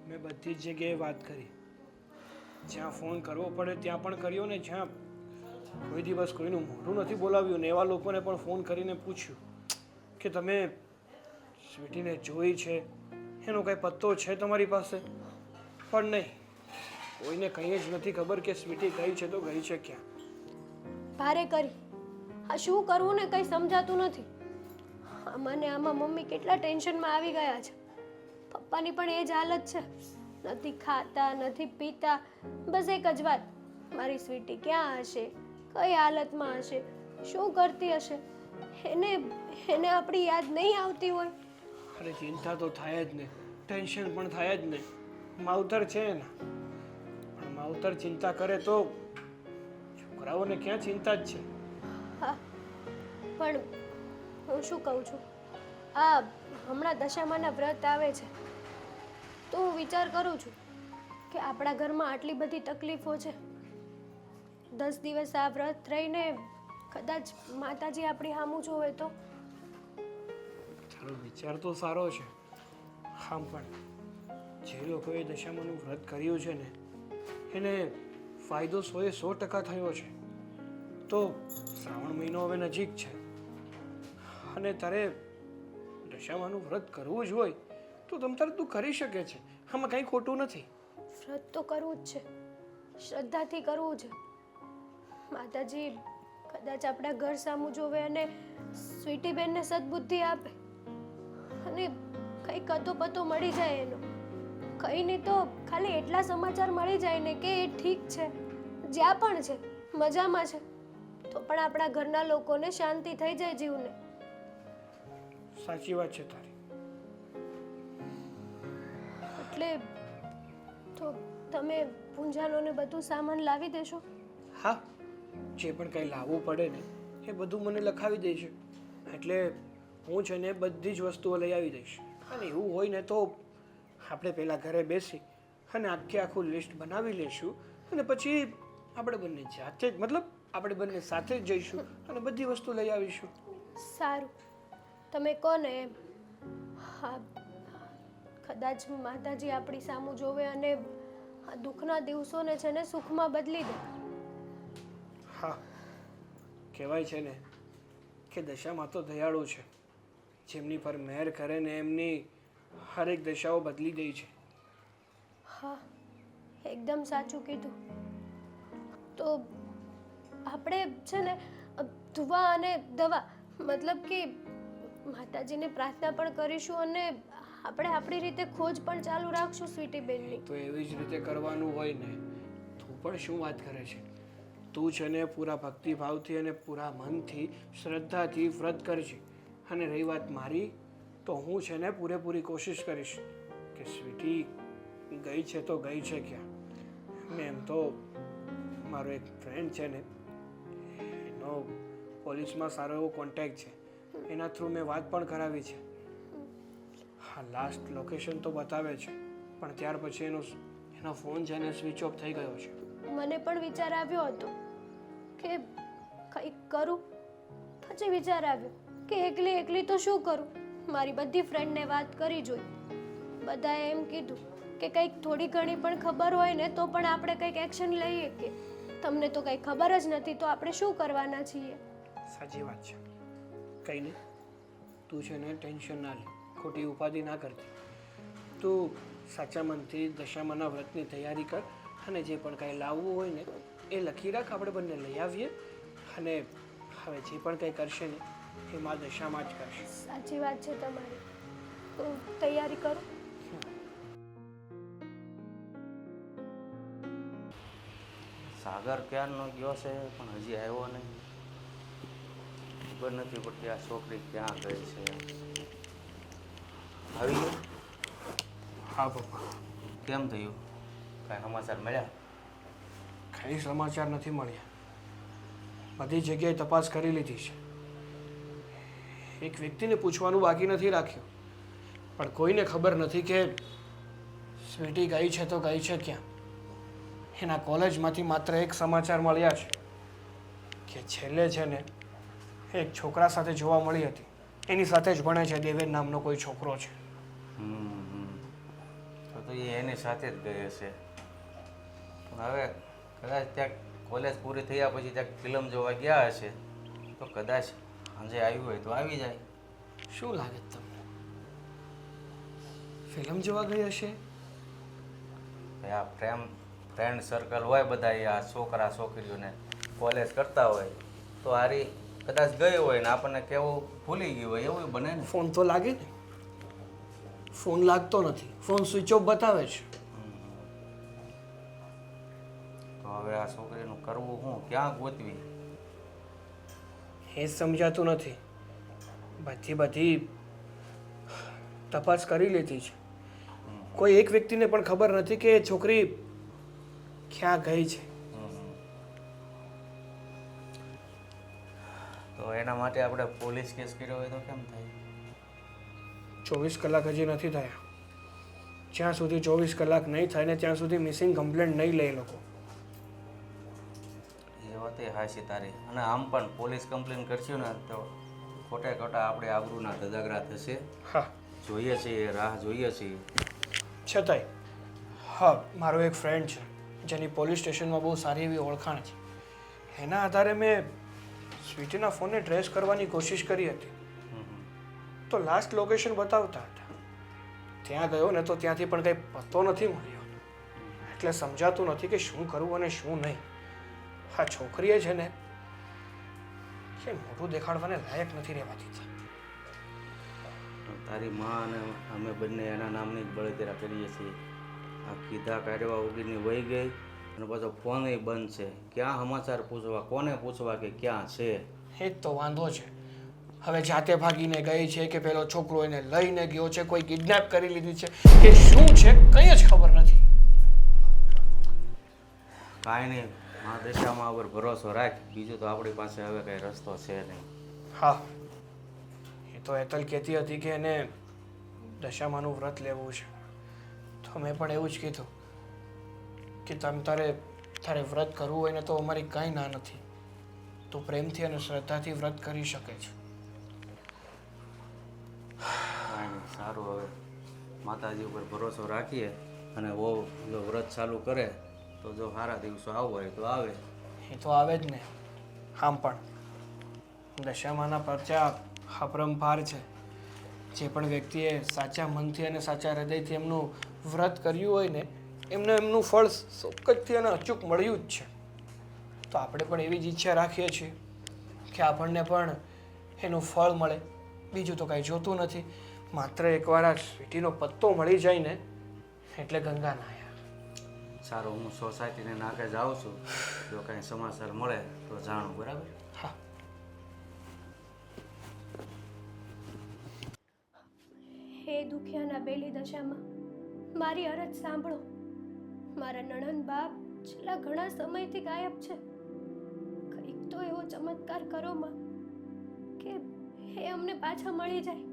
Speaker 4: મેં બધી જ જગ્યાએ વાત કરી. જ્યાં ફોન કરવો પડે ત્યાં પણ કર્યો ને જ્યાં કોઈ દિવસ કોઈનું મોઢું નથી બોલાવ્યું ને એવા લોકોને પણ ફોન કરીને પૂછ્યું કે તમે સ્વીટીને જોઈ છે, એનો કાંઈ પત્તો છે તમારી પાસે? પણ નહીં, કોઈને કંઈ જ નથી ખબર કે સ્વીટી ગઈ છે તો ગઈ છે ક્યાં.
Speaker 3: ભારે કરી. આ શું કરવું ને કંઈ સમજાતું નથી. મને આમાં મમ્મી કેટલા ટેન્શનમાં આવી ગયા છે. પપ્પાની પણ એ જ હાલત છે. નથી ખાતા, નથી પીતા. બસ એક જ વાત, મારી સ્વીટી ક્યાં હશે, કઈ હાલતમાં હશે, શું કરતી હશે? એને આપણી યાદ નહીં આવતી હોય?
Speaker 4: અરે ચિંતા તો થાય જ ને, ટેન્શન પણ થાય જ ને. માવતર છે ને, પણ માવતર ચિંતા કરે તો છોકરાઓને ક્યાં ચિંતા જ છે.
Speaker 3: હા, પણ હું શું કહું છું, આ હમણાં દશામાના વ્રત આવે છે તો હું વિચાર કરું છું કે આપણા ઘરમાં આટલી બધી તકલીફો છે, 10 દિવસ આ વ્રત રહીને કદાચ માતાજી આપણી સામું જોવે તો?
Speaker 4: તારો વિચાર તો સારો છે. આમ પણ જે લોકોએ દશામાનું વ્રત કર્યું છે ને એને ફાયદો 100% થયો છે. તો શ્રાવણ મહિનો હવે નજીક છે અને તારે દશામાનું વ્રત કરવું જ હોય તો તમ તારે તું કરી શકે છે. આમાં કંઈ ખોટું નથી.
Speaker 3: વ્રત તો કરવું જ છે, શ્રદ્ધાથી કરવું છે. માતાજી કદાચ આપણા ઘર સામું જોવે અને સ્વીટીબેનને સદબુદ્ધિ આપે અને કંઈક અતો મળી જાય એનો. કંઈ નહીં તો ખાલી એટલા સમાચાર મળી જાય ને કે એ ઠીક છે, જ્યાં પણ છે મજામાં છે, તો પણ આપણા ઘરના લોકોને શાંતિ થઈ જાય જીવને.
Speaker 4: સાચી વાત છે તારી.
Speaker 3: એટલે તો તમે પૂંજાનોને બધું સામાન લાવી દેશો?
Speaker 4: હા, જે પણ કંઈ લાવવું પડે ને એ બધું મને લખાવી દઈશ. એટલે હું છે ને બધી જ વસ્તુઓ લઈ આવી દઈશ. અને એવું હોય ને તો આપણે પહેલાં ઘરે બેસી અને આખું લિસ્ટ બનાવી લઈશું અને પછી આપણે બંને જાતે જ મતલબ આપણે બંને સાથે જ જઈશું અને બધી વસ્તુ લઈ આવીશું.
Speaker 3: સારું, તમે કોને એમ. હા, કદાચ માતાજી આપણી સામું જોવે અને આ દુઃખના દિવસોને છે ને સુખમાં બદલી દે.
Speaker 4: હા, કહેવાય છે ને કે દશામાં તો દયાળુ છે. જેમની પર મહેર કરે ને એમની હરેક દશાઓ બદલી દે છે.
Speaker 3: હા, એકદમ સાચું કીધું. તો આપણે છે ને દુવા અને દવા મતલબ કે માતાજીને પ્રાર્થના પણ કરીશું અને આપણે આપણી રીતે ખોજ પણ ચાલુ રાખશું સ્વીટીબેનની.
Speaker 4: તો એવી જ રીતે કરવાનું હોય ને. તું પણ શું વાત કરે છે? તું છે ને પૂરા ભક્તિભાવથી અને પૂરા મનથી શ્રદ્ધાથી વ્રત કરજે. અને રહી વાત મારી, તો હું છે ને પૂરેપૂરી કોશિશ કરીશ કે સ્વીટી ગઈ છે તો ગઈ છે ક્યાં. મેં એમ તો મારો એક ફ્રેન્ડ છે ને એનો પોલીસમાં સારો એવો કોન્ટેક્ટ છે. એના થ્રુ મેં વાત પણ કરાવી છે. હા, લાસ્ટ લોકેશન તો બતાવે છે પણ ત્યાર પછી એનો ફોન છે ને સ્વિચ ઓફ થઈ ગયો છે.
Speaker 3: મને પણ વિચાર આવ્યો હતો કે કંઈક કરું. પછી વિચાર આવ્યો કે એકલી તો શું કરું. મારી બધી ફ્રેન્ડને વાત કરી જોઈ. બધાએ એમ કીધું કે કંઈક થોડી ઘણી પણ ખબર હોય ને તો પણ આપણે કંઈક એક્શન લઈએ. કે તમને તો કંઈ ખબર જ નથી તો આપણે શું કરવાના છીએ.
Speaker 4: સાચી વાત છે. કંઈ નહીં, તું છે ને ટેન્શન ના લે, ખોટી ઉપાધિ ના કરતી. તું સાચા મનથી દશામાના વ્રતની તૈયારી કર અને જે પણ કાંઈ લાવવું હોય ને એ લખી રાખ. આપણે બંને લઈ આવીએ અને હવે જે પણ કંઈ કરશે ને એ મા દશામાં જ કરશે.
Speaker 3: સાચી વાત છે તમારી. તો તૈયારી કરો.
Speaker 2: સાગર ક્યારનો ગયો છે પણ હજી આવ્યો નહીં. ખબર નથી પડતી આ છોકરી ક્યાં ગઈ છે. આવી ગયો?
Speaker 4: હા પપ્પા.
Speaker 2: કેમ થયું? કાંઈ સમાચાર મળ્યા?
Speaker 4: કંઈ સમાચાર નથી મળ્યા. બધી જગ્યાએ તપાસ કરી લીધી છે. એક વ્યક્તિને પૂછવાનું બાકી નથી રાખ્યું પણ કોઈને ખબર નથી કે સ્વીટી ગઈ છે તો ગઈ છે ક્યાં. એના કોલેજમાંથી માત્ર એક સમાચાર મળ્યા છે કે છેલ્લે છે ને એક છોકરા સાથે જોવા મળી હતી. એની સાથે જ ભણે છે, દેવેન નામનો કોઈ છોકરો છે.
Speaker 2: તો એ એની સાથે જ ગઈ હશે. પણ હવે કદાચ ત્યાં કોલેજ પૂરી થયા પછી ત્યાં ફિલ્મ જોવા ગયા હશે તો કદાચ સાંજે આવ્યું હોય તો આવી જાય.
Speaker 4: શું લાગે તમને? ફિલ્મ જોવા ગઈ હશે?
Speaker 2: આ ફ્રેન્ડ સર્કલ હોય બધા એ આ છોકરા છોકરીઓને કોલેજ કરતા હોય તો હારી કદાચ ગઈ હોય ને આપણને કેવું ભૂલી ગયું હોય એવું બને ને.
Speaker 4: ફોન તો લાગે ને. ફોન લાગતો નથી, ફોન સ્વિચ ઓફ બતાવે છે.
Speaker 2: તો હવે આ છોકરીનું કરવું શું, ક્યાં ગોતવી?
Speaker 4: એ સમજાતું નથી. બધી તપાસ કરી લીધી છે. કોઈ એક વ્યક્તિને પણ ખબર નથી કે એ છોકરી ક્યાં ગઈ છે.
Speaker 2: તો એના માટે આપણે પોલીસ કેસ કર્યો હોય તો કેમ થાય?
Speaker 4: 24 કલાક હજી નથી થયા. જ્યાં સુધી 24 કલાક નહીં થાય ને ત્યાં સુધી મિસિંગ કમ્પ્લેન્ટ નહીં લે એ લોકો.
Speaker 2: એ વાત એ હાચી તારી. અને આમ પણ પોલીસ કમ્પ્લેન કરશું ને તો ખોટા ખોટા આપણે આબરૂના ધજાગરા થશે.
Speaker 4: હા,
Speaker 2: જોઈએ છીએ, રાહ જોઈએ છીએ.
Speaker 4: છતાંય હા, મારો એક ફ્રેન્ડ છે જેની પોલીસ સ્ટેશનમાં બહુ સારી એવી ઓળખાણ છે. એના આધારે મેં સ્વીટીના ફોનને ટ્રેસ કરવાની કોશિશ કરી હતી તો લાસ્ટ લોકેશન બતાવતા હતા. ત્યાં ગયો ને તો ત્યાંથી પણ કંઈ પત્તો નથી મળ્યો. એટલે સમજાતું નથી કે શું કરવું અને શું નહીં. આ છોકરીએ છે ને કે મોઢું દેખાડવાને લાયક નથી રહેવા દીધા.
Speaker 2: તારી માં અને અમે બંને એના નામની જ બળતરા કરીએ છીએ. આ કીધા કાઢવા ઉગીની વહી ગઈ અને પાછો ફોન બંધ છે. ક્યાં સમાચાર પૂછવા, કોને પૂછવા કે ક્યાં છે?
Speaker 4: એ જ તો વાંધો છે. હવે જાતે ભાગીને ગઈ છે કે પેલો છોકરો એને લઈને ગયો છે, કોઈ કિડનેપ કરી લીધી છે કે શું છે, કંઈ જ ખબર નથી.
Speaker 2: કાંઈ નહીં, મા દશામાં ઉપર ભરોસો રાખ. બીજું તો આપણી પાસે હવે કંઈ રસ્તો છે નહીં.
Speaker 4: હા, એ તો હેતલ કહેતી હતી કે એને દશામાનું વ્રત લેવું છે. તો મેં પણ એવું જ કીધું કે તારે વ્રત કરવું હોય ને તો અમારી કાંઈ ના નથી. તું પ્રેમથી અને શ્રદ્ધાથી વ્રત કરી શકે છે.
Speaker 2: કાંઈ નહીં, સારું. હવે માતાજી ઉપર ભરોસો રાખીએ અને બહુ જો વ્રત ચાલુ કરે તો જો સારા દિવસો આવવો હોય તો આવે.
Speaker 4: એ તો આવે જ ને. આમ પણ દશામાના પરચા અપરંપાર છે. જે પણ વ્યક્તિએ સાચા મનથી અને સાચા હૃદયથી એમનું વ્રત કર્યું હોય ને એમને એમનું ફળ ચોક્કસથી અને અચૂક મળ્યું જ છે. તો આપણે પણ એવી જ ઈચ્છા રાખીએ છીએ કે આપણને પણ એનું ફળ મળે. બીજું તો કાંઈ જોતું નથી. માત્ર એકવાર આ સ્વીટીનો પત્તો મળી જાય ને એટલે ગંગા નાયા.
Speaker 2: સારું, હું સોસાયટીને નાકે જાઉં છું. જો કાંઈ સમાચાર મળે તો જાણું, બરાબર?
Speaker 4: હા,
Speaker 3: હે દુખિયાના બેલી દશામાં મારી અરજ સાંભળો. મારા નણંદ બાપ છેલ્લા ઘણા સમયથી ગાયબ છે. કંઈક તો એવો ચમત્કાર કરો માં કે એ અમને પાછા મળી જાય.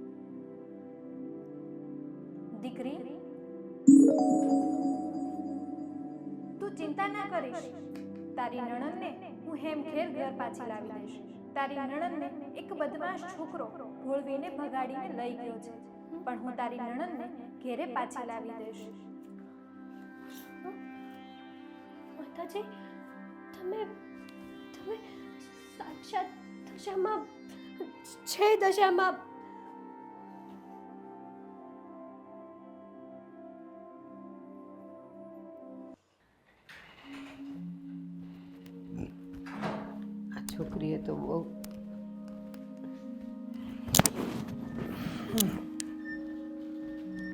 Speaker 6: દીકરી, તું ચિંતા ના કરીશ. તારી નણંદને હું હેમખેર ઘર પાછી લાવી દઈશ. તારી નણંદને એક બદમાશ છોકરો ભોળવીને ભગાડીને લઈ ગયો છે, પણ હું તારી નણંદને ઘેરે પાછી લાવી દઈશ.
Speaker 3: માતાજી, તમે સાક્ષાત દશામાં છે. દશામાં
Speaker 1: છોકરીએ તો બહુ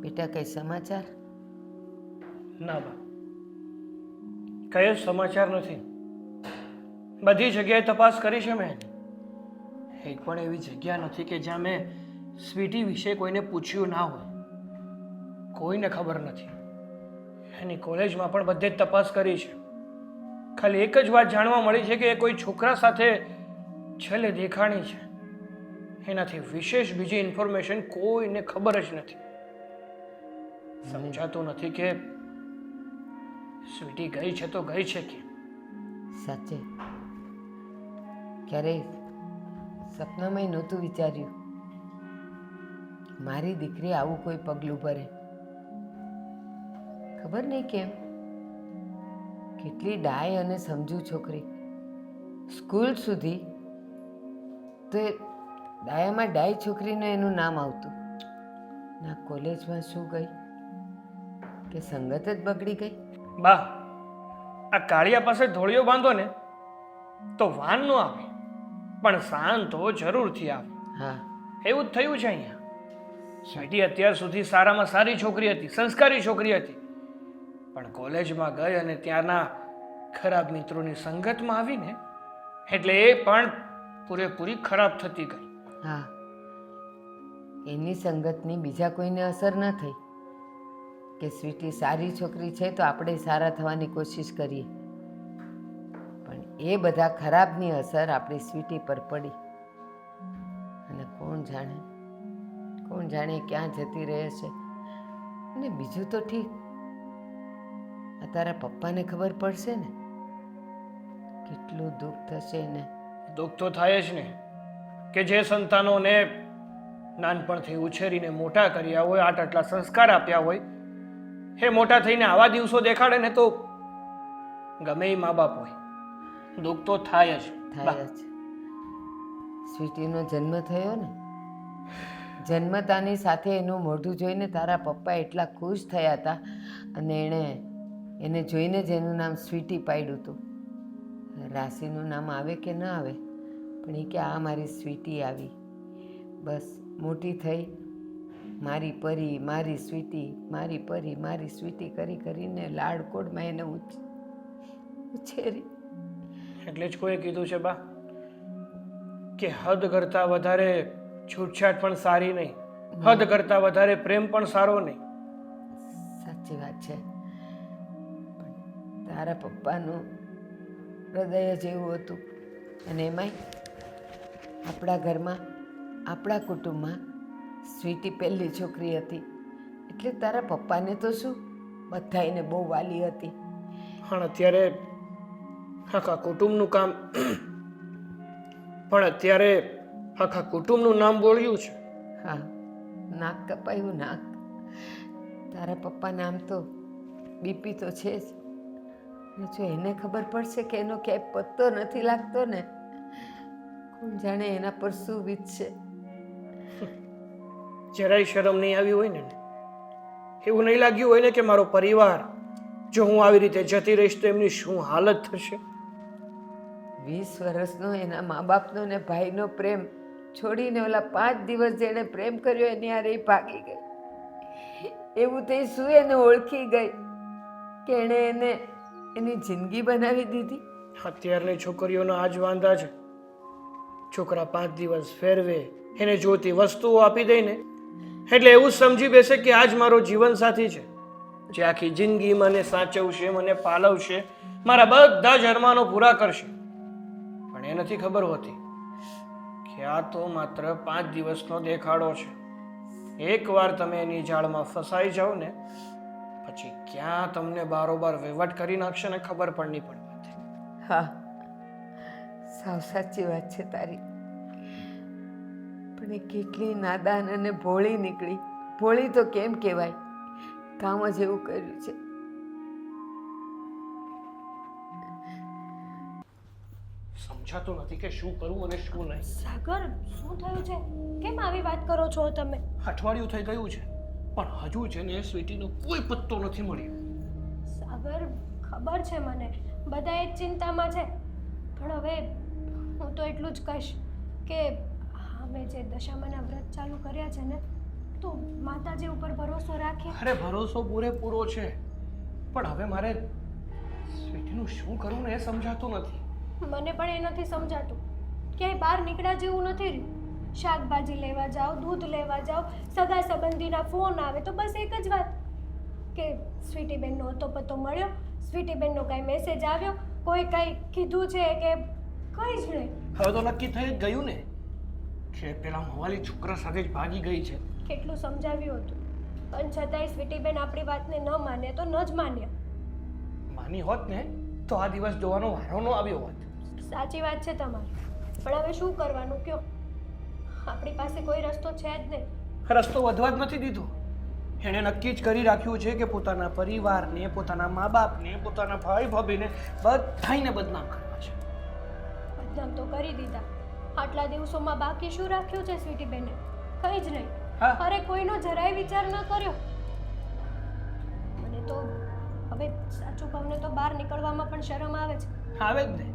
Speaker 1: બેટા કઈ સમાચાર?
Speaker 4: ના બા, કઈ જ સમાચાર નથી. બધી જગ્યાએ તપાસ કરી છે મેં. એક પણ એવી જગ્યા નથી કે જ્યાં મેં સ્વીટી વિશે કોઈને પૂછ્યું ના હોય. કોઈને ખબર નથી. એની કોલેજમાં પણ બધે જ તપાસ કરી છે. ખાલી એક જ વાત જાણવા મળી છે કે એ કોઈ છોકરા સાથે છેલ્લે દેખાણી છે. એનાથી વિશેષ બીજી ઇન્ફોર્મેશન કોઈને ખબર જ નથી. સમજાતું નથી કે સ્વીટી ગઈ છે તો ગઈ છે કે
Speaker 1: સાચે ક્યારેય સપનામાંય નહોતું વિચાર્યું મારી દીકરી આવું કોઈ પગલું ભરે. ખબર નહીં કેમ કેટલી ડાય અને સમજુ છોકરી. સ્કૂલ સુધી તો એ ડાયામાં ડાય છોકરીનું એનું નામ આવતું. ના કોલેજમાં શું ગઈ કે સંગત જ બગડી ગઈ.
Speaker 4: બા, આ કાળિયા પાસે ધોળિયો બાંધો ને તો વાન નો આવે, પણ શાન તો જરૂરથી આવે.
Speaker 1: હા,
Speaker 4: એવું જ થયું છે અહીંયા. સ્વીટી અત્યાર સુધી સારામાં સારી છોકરી હતી, સંસ્કારી છોકરી હતી, પણ કોલેજમાં ગઈ અને ત્યાંના ખરાબ મિત્રોની સંગતમાં આવીને એટલે એ પણ પૂરેપૂરી ખરાબ થતી ગઈ.
Speaker 1: હા, એની સંગતની બીજા કોઈને અસર ન થઈ કે સ્વીટી સારી છોકરી છે તો આપણે સારા થવાની કોશિશ કરીએ, પણ એ બધા ખરાબની અસર આપણી સ્વીટી પર પડી. અને કોણ જાણે ક્યાં જતી રહે છે. અને બીજું તો ઠીક, આ તારા પપ્પાને ખબર પડશે ને કેટલું દુઃખ થશે ને.
Speaker 4: દુઃખ તો થાય જ ને કે જે સંતાનોને નાનપણથી ઉછેરીને મોટા કર્યા હોય, આટલા સંસ્કાર આપ્યા હોય, એ મોટા થઈને આવા દિવસો દેખાડે ને તો ગમે એ મા બાપ હોય દુઃખ તો થાય જ.
Speaker 1: થાય જ. સ્વીટીનો જન્મ થયો ને, જન્મતાની સાથે એનું મોઢું જોઈને તારા પપ્પા એટલા ખુશ થયા હતા અને એણે એને જોઈને જ એનું નામ સ્વીટી પાડ્યું હતું. રાશિનું નામ આવે કે ન આવે, પણ એ કે આ મારી સ્વીટી આવી. બસ મોટી થઈ મારી પરી, મારી સ્વીટી, મારી પરી, મારી સ્વીટી કરી કરીને લાડકોડમાં એને ઉછેરી.
Speaker 4: એટલે જ કોઈએ કીધું છે બા કે હદ કરતાં વધારે છૂટછાટ પણ સારી નહીં, હદ કરતાં વધારે પ્રેમ પણ સારો નહીં.
Speaker 1: સાચી વાત છે. પણ તારા પપ્પાનું હૃદય જ એવું હતું. અને એમાંય આપણા ઘરમાં, આપણા કુટુંબમાં સ્વીટી પહેલી છોકરી હતી. એટલે તારા પપ્પાને તો શું, બધાયને બહુ વાલી હતી.
Speaker 4: પણ અત્યારે આખા કુટુંબનું કામ પણ અત્યારે આખા કુટુંબનું નામ બોલ્યું છે.
Speaker 1: હા, નાક કપાયું નાક. તારા પપ્પાને આમ તો બીપી તો છે જ. અને જો એને ખબર પડશે કે એનો ક્યાંય પત્તો નથી લાગતો ને, કોણ જાણે એના પર શું વીતશે.
Speaker 4: જરાય શરમ નહીં આવી હોય ને, એવું નહીં લાગ્યું હોય ને કે મારો પરિવાર જો હું આવી રીતે જતી રહીશ તો એમની શું હાલત થશે.
Speaker 1: 20 વર્ષનો એના મા બાપનો ને ભાઈનો પ્રેમ છોડીને ઓલા 5 દિવસ જેણે પ્રેમ કર્યો એની હારે ભાગી ગઈ. એવું થઈ શું એને ઓળખી ગઈ કે એણે એને એની જિંદગી બનાવી દીધી.
Speaker 4: અત્યારની છોકરીઓનો આ જ વાંધા છે. છોકરા 5 દિવસ ફેરવે, એને જોતી વસ્તુઓ આપી દે ને એટલે એવું સમજી બેસે કે આ જ મારો જીવન સાથી છે, જે આખી જિંદગી મને સાચવશે, મને પાલવશે, મારા બધા જ અરમાનો પૂરા કરશે. પણ એ નથી ખબર હોતી કે આ તો માત્ર 5 દિવસનો દેખાડો છે. એકવાર તમે એની જાળમાં ફસાઈ જાઓ ને પછી ક્યાં તમને બારોબાર વહીવટ કરી નાખશે ને ખબર પણ નહીં પડતી.
Speaker 1: હા, સાવ સાચી વાત છે તારી. પણ એ કેટલી નાદાન અને ભોળી નીકળી. ભોળી તો કેમ કહેવાય, કામ જ એવું કર્યું છે.
Speaker 4: સમજાતું નથી કે શું કરવું અને શું નહીં.
Speaker 3: સાગર, શું થયું છે? કેમ આવી વાત કરો છો તમે?
Speaker 4: અઠવાડિયું થઈ ગયું છે પણ હજુ છે ને સ્વીટીનો કોઈ પત્તો નથી મળ્યો.
Speaker 3: સાગર, ખબર છે મને, બધા એ જ ચિંતામાં છે. પણ હવે હું તો એટલું જ કહીશ કે અમે જે દશામાના વ્રત ચાલુ કર્યા છે ને, તો માતાજી ઉપર ભરોસો રાખીએ.
Speaker 4: અરે ભરોસો પૂરેપૂરો છે, પણ હવે મારે સ્વીટીનું શું કરવું ને એ સમજાતું નથી.
Speaker 3: મને પણ એ નથી સમજાતું. ક્યાંય બહાર નીકળ્યા જેવું નથી રહ્યું. શાકભાજી લેવા જાઓ, દૂધ લેવા જાઓ, સગા સંબંધીના ફોન આવે તો બસ એક જ વાત કે સ્વીટીબેનનો હતો પતો મળ્યો, સ્વીટીબેનનો કાંઈ મેસેજ આવ્યો, કોઈ કાંઈ કીધું છે કે કંઈ જ નહીં.
Speaker 4: હવે તો નક્કી થઈ જ ગયું ને કે પેલા મવાલી છોકરા સાથે જ ભાગી ગઈ છે.
Speaker 3: કેટલું સમજાવ્યું હતું પણ છતાંય સ્વીટીબેન આપણી વાતને ન માન્યા તો ન જ માન્યા.
Speaker 4: માની હોત ને તો આ દિવસ જોવાનો વારો ન આવ્યો હોત.
Speaker 3: સાચી વાત છે તમારી, પણ હવે શું કરવાનું કયો? આપણી પાસે કોઈ રસ્તો છે જ નહીં.
Speaker 4: રસ્તો વધવા જ નથી દીધો. એણે નક્કી જ કરી રાખ્યું છે કે પોતાના પરિવારને, પોતાના મા બાપને, પોતાના ભાઈ ભાભીને બધાયને બદનામ કરવા છે.
Speaker 3: બદનામ તો કરી દીધા. આટલા દિવસોમાં બાકી શું રાખ્યું છે સ્વીટીબેને? કંઈ જ નહીં.
Speaker 4: હા.
Speaker 3: અરે કોઈનો જરાય વિચાર ન કર્યો. મને તો હવે સાચું કહું ને તો બહાર નીકળવામાં પણ શરમ આવે છે.
Speaker 4: આવે જ ને,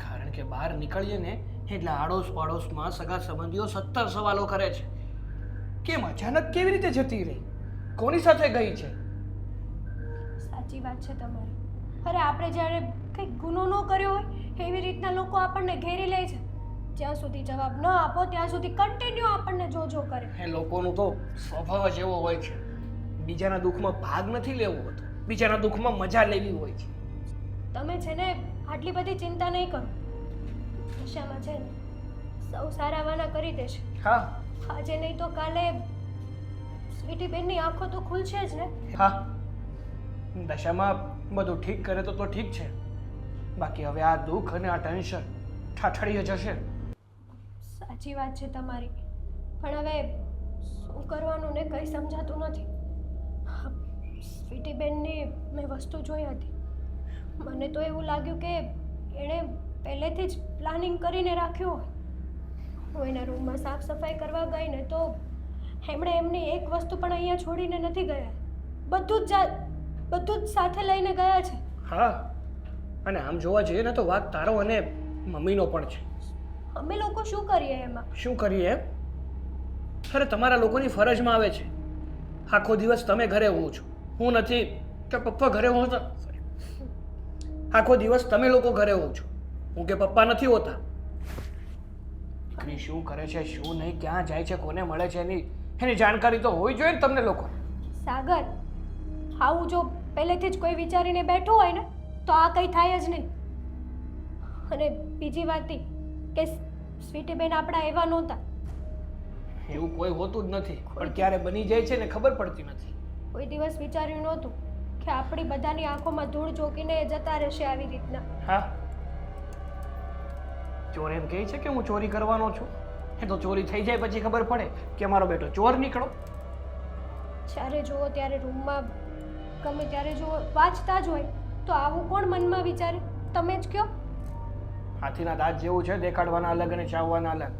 Speaker 4: કારણ કે બહાર નીકળીએ ને એટલે આડોશ પાડોશમાં સગા સંબંધીઓ 70 સવાલો કરે છે. કેમ અચાનક કેવી રીતે જતી રહી, કોની સાથે ગઈ છે?
Speaker 3: સાચી વાત છે તમારી. અરે આપણે જ્યારે કંઈક ગુનો ન કર્યો હોય એવી રીતના લોકો આપણને ઘેરી લે છે. જ્યાં સુધી જવાબ ન આપો ત્યાં સુધી કન્ટિન્યુ આપણને જોજો કરે.
Speaker 4: એ લોકોનું તો સ્વભાવ જ એવો હોય છે. બીજાના દુઃખમાં ભાગ નથી લેવો હોતો, બીજાના દુઃખમાં મજા લેવી હોય છે.
Speaker 3: તમે છે ને આટલી બધી ચિંતા નહીં કરો. દશામાં છે ને સૌ સારાવાના કરી દેશે.
Speaker 4: હા
Speaker 3: આજે નહીં તો કાલે સ્વીટીબેનની આંખો તો ખુલશે જ ને.
Speaker 4: હા, દશામાં બધું ઠીક કરે તો ઠીક છે, બાકી હવે આ દુઃખ અને આ ટેન્શન ઠાઠડીએ જશે.
Speaker 3: સાચી વાત છે તમારી, પણ હવે શું કરવાનું ને કંઈ સમજાતું નથી. સ્વીટીબેનની મેં વસ્તુ જોઈ હતી. મને તો એવું લાગ્યું કે એણે પહેલેથી જ પ્લાનિંગ કરીને રાખ્યું હોય. હું એના રૂમમાં સાફ સફાઈ કરવા ગઈ ને તો એમણે એમની એક વસ્તુ પણ અહીંયા છોડીને નથી ગયા. બધું જ બધું જ સાથે લઈને ગયા છે.
Speaker 4: હા, અને આમ જોવા જઈએ ને તો વાંક તારો અને મમ્મીનો પણ છે.
Speaker 3: અમે લોકો શું કરીએ એમાં?
Speaker 4: શું કરીએ એમ? અરે તમારા લોકોની ફરજમાં આવે છે. આખો દિવસ તમે ઘરે હોવ છો, હું નથી કે પપ્પા ઘરે હોવ તો આખો દિવસ તમે લોકો ઘરે હોવ છો, હું કે પપ્પા નથી હોતા. દીકરી શું કરે છે, શું નહીં, ક્યાં જાય છે, કોને મળે છે, એની જાણકારી તો હોવી જોઈએ ને તમને લોકો.
Speaker 3: સાગર, આવું જો પહેલેથી જ કોઈ વિચારીને બેઠું હોય ને તો આ કંઈ થાય જ નહીં. અને બીજી વાત એ કે સ્વીટી બેન આપણા એવા નહોતા.
Speaker 4: એવું કોઈ હોતું જ નથી, પણ ક્યારે બની જાય છે ને ખબર પડતી નથી.
Speaker 3: કોઈ દિવસ વિચાર્યું નહોતું કે આપણી બધાની આંખોમાં ધૂળ ચોકીને એ જતા રહેશે આવી રીતના.
Speaker 4: હા, ચોર એમ કહે છે કે હું ચોરી કરવાનો છું, એ તો ચોરી થઈ જાય પછી ખબર પડે કે મારો બેટો ચોર નીકળો.
Speaker 3: જ્યારે જુઓ ત્યારે રૂમમાં ગમે ત્યારે જુઓ વાંચતા જ હોય તો આવું કોણ મનમાં વિચારે? તમે જ કહો.
Speaker 4: હાથીના દાંત જેવું છે, દેખાડવાના અલગ અને ચાવવાના અલગ.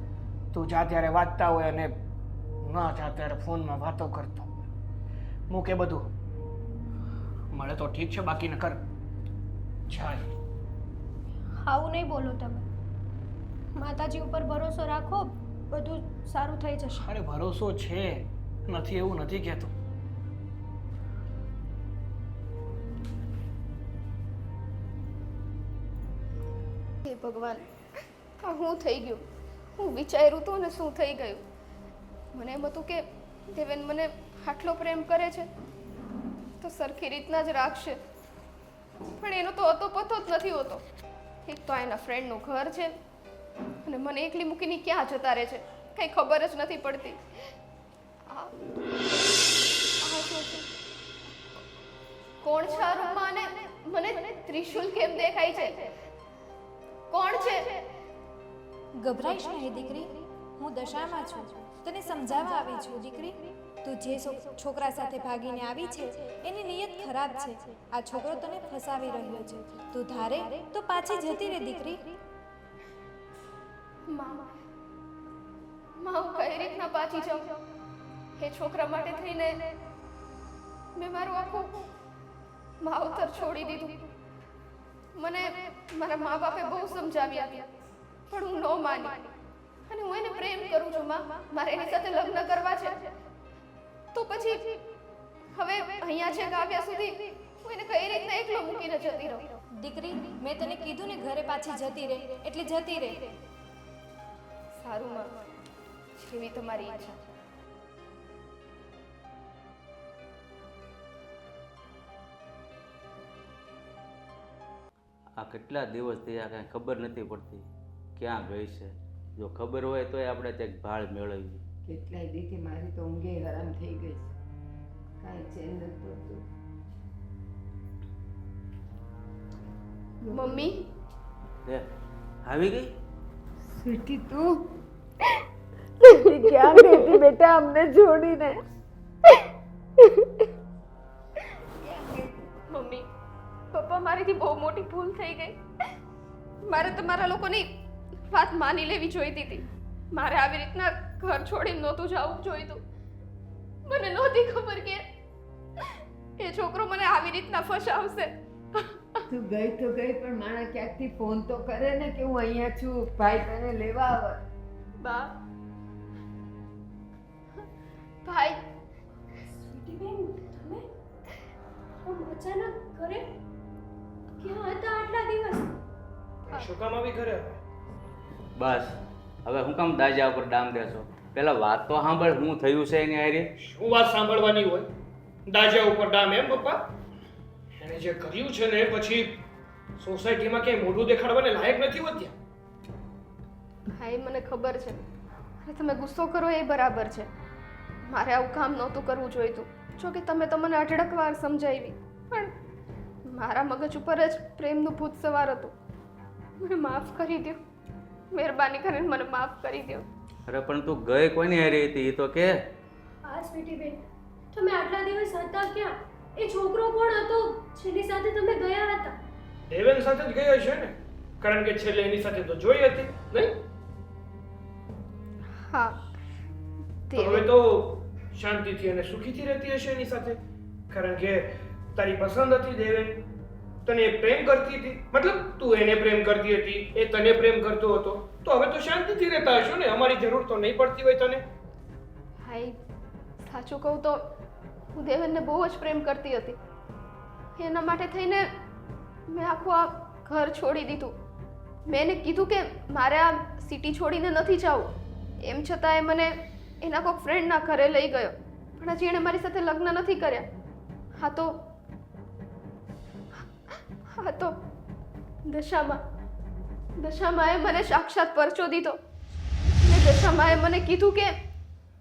Speaker 4: તું જા ત્યારે વાંચતા હોય અને ના જા ત્યારે ફોનમાં વાતો કરતો. મૂકે બધું, મળે તો ઠીક છે, બાકી ન કર. ચાલ.
Speaker 3: આવું નહીં બોલો તમે. માતાજી ઉપર ભરોસો રાખો, બધું સારું થઈ જશે.
Speaker 4: અરે ભરોસો છે, નથી એવું નથી કહેતો.
Speaker 5: હે ભગવાન, આ હું થઈ ગયું? હું વિચાર્યું હતું ને શું થઈ ગયું? મને એમ હતું કે દેવેન મને આટલો પ્રેમ કરે છે તો સરખી રીતના જ રાખશે, પણ એનો તો અતો પતો જ નથી હોતો. એક તો એના ફ્રેન્ડનું ઘર છે અને મને એકલી મૂકીને ક્યાં જતા રહે છે, કંઈ ખબર જ નથી પડતી. આ શું છે? કોણ છે આ રૂમમાં? અને મને ત્રિશુલ કેમ દેખાય છે? કોણ છે?
Speaker 6: ગભરાઈશ નહીં દીકરી, હું દશામાં છું, તને સમજાવવા આવી છું. દીકરી, તું જે છોકરા સાથે ભાગીને આવી છે એની નિયત ખરાબ છે. આ છોકરો તને ફસાવી રહ્યો છે. તું ધારે તો પાછી જતી રહે દીકરી.
Speaker 5: માં, હું કઈ રીતના પાછી જાઉં? એ છોકરા માટે થઈને મેં મારું આખું માવતર છોડી દીધું. મને મારા મા બાપે બહુ સમજાવ્યા પણ હું ન માની, અને હું એને પ્રેમ કરું છું. માં, મારે એની સાથે લગ્ન કરવા છે. તો પછી હવે અહીંયા છે આવ્યા સુધી હું એને કઈ રીતના એકલો મૂકીને જતી રહું?
Speaker 6: દીકરી, મેં તને કીધું ને ઘરે પાછી જતી રહે એટલે જતી રહે.
Speaker 5: સારું માં, જેવી તમારી ઈચ્છા.
Speaker 2: આ કેટલા દિવસ થયા કાંઈ ખબર નથી પડતી ક્યાં ગઈ છે. જો ખબર હોય તોય આપણે ત્યાં ભાળ મેળવીએ.
Speaker 1: કેટલાય દીથી મારી તો ઊંઘે હરામ થઈ ગઈ છે, કાંઈ ચેન નથી પડતું.
Speaker 5: મમ્મી,
Speaker 2: લે આવી ગઈ.
Speaker 1: સ્વીટી તું ક્યાં ગઈ હતી બેટા અમને છોડીને?
Speaker 5: મમ્મી, પપ્પા, મારીથી બહુ મોટી ભૂલ થઈ ગઈ. મારે તમારા લોકોની વાત માની લેવી જોઈતી હતી. મારે આવી રીતના ઘર છોડીને નહોતું જવું જોઈતું. મને નહોતી ખબર કે એ છોકરો મને આવી રીતના ફસાવશે.
Speaker 1: તું ગઈ તો ગઈ, પણ માણા ક્યાંકથી ફોન તો કરે ને કે હું અહીંયા છું, ભાઈ તને લેવા આવે.
Speaker 5: બા, ભાઈ,
Speaker 3: સ્વીટી બેન, તમે આમ અચાનક ઘરે ક્યાં હતા આટલા દિવસ?
Speaker 4: શું કામ આવી ઘરે?
Speaker 2: બસ હવે હું કામ દાજા ઉપર ડામ દેશો? પેલા વાત તો સાંભળ, શું થયું છે એની હારે.
Speaker 4: શું વાત સાંભળવાની હોય? દાજા ઉપર ડામ એમ પપ્પા? એને જે કર્યું છે ને પછી સોસાયટીમાં ક્યાંય મોઢું દેખાડવાને લાયક નથી વધ્યા.
Speaker 5: ભાઈ, મને ખબર છે અને તમે ગુસ્સો કરો એ બરાબર છે. મારે આવું કામ નહોતું કરવું જોઈતું. જો કે તમે તો મને અઢળક વાર સમજાવી, પણ મારા મગજ ઉપર જ પ્રેમનું ભૂત સવાર હતું. મને માફ કરી દો, મહેરબાની કરીને મને માફ કરી દો.
Speaker 2: અરે પણ તું ગઈ કોની હારે હતી એ તો કે.
Speaker 3: હા સ્વીટી બેન, તમે આટલા દિવસ હતા ક્યાં? એ છોકરો કોણ હતો જેની સાથે તમે ગયા હતા?
Speaker 4: દેવેન સાથે જ ગયો છે ને, કારણ કે છેલ્લે એની સાથે તો જોઈ હતી નહીં.
Speaker 5: હા,
Speaker 4: તો હવે તો શાંતિથી અને સુખીથી રહેતી હશે એની સાથે, કારણ કે તારી પસંદ હતી દેવેન? તને પ્રેમ કરતી હતી? મતલબ તું એને પ્રેમ કરતી હતી, એ તને પ્રેમ કરતો હતો, તો હવે તો શાંતિથી રહેતા હશો ને? અમારી જરૂર તો નહીં પડતી હોય તને.
Speaker 5: ભાઈ સાચું કહું તો હું દેવેનને બહુ જ પ્રેમ કરતી હતી. એના માટે થઈને મેં આખું આ ઘર છોડી દીધું. મેં એને કીધું કે મારે આ સિટી છોડીને નથી જવું. એમ છતાં એ મને એના કોઈક ફ્રેન્ડના ઘરે લઈ ગયો. પણ હજી એણે મારી સાથે લગ્ન નથી કર્યા. હા તો દશામાએ મને સાક્ષાત પરચો દીધો. અને દશામાએ મને કીધું કે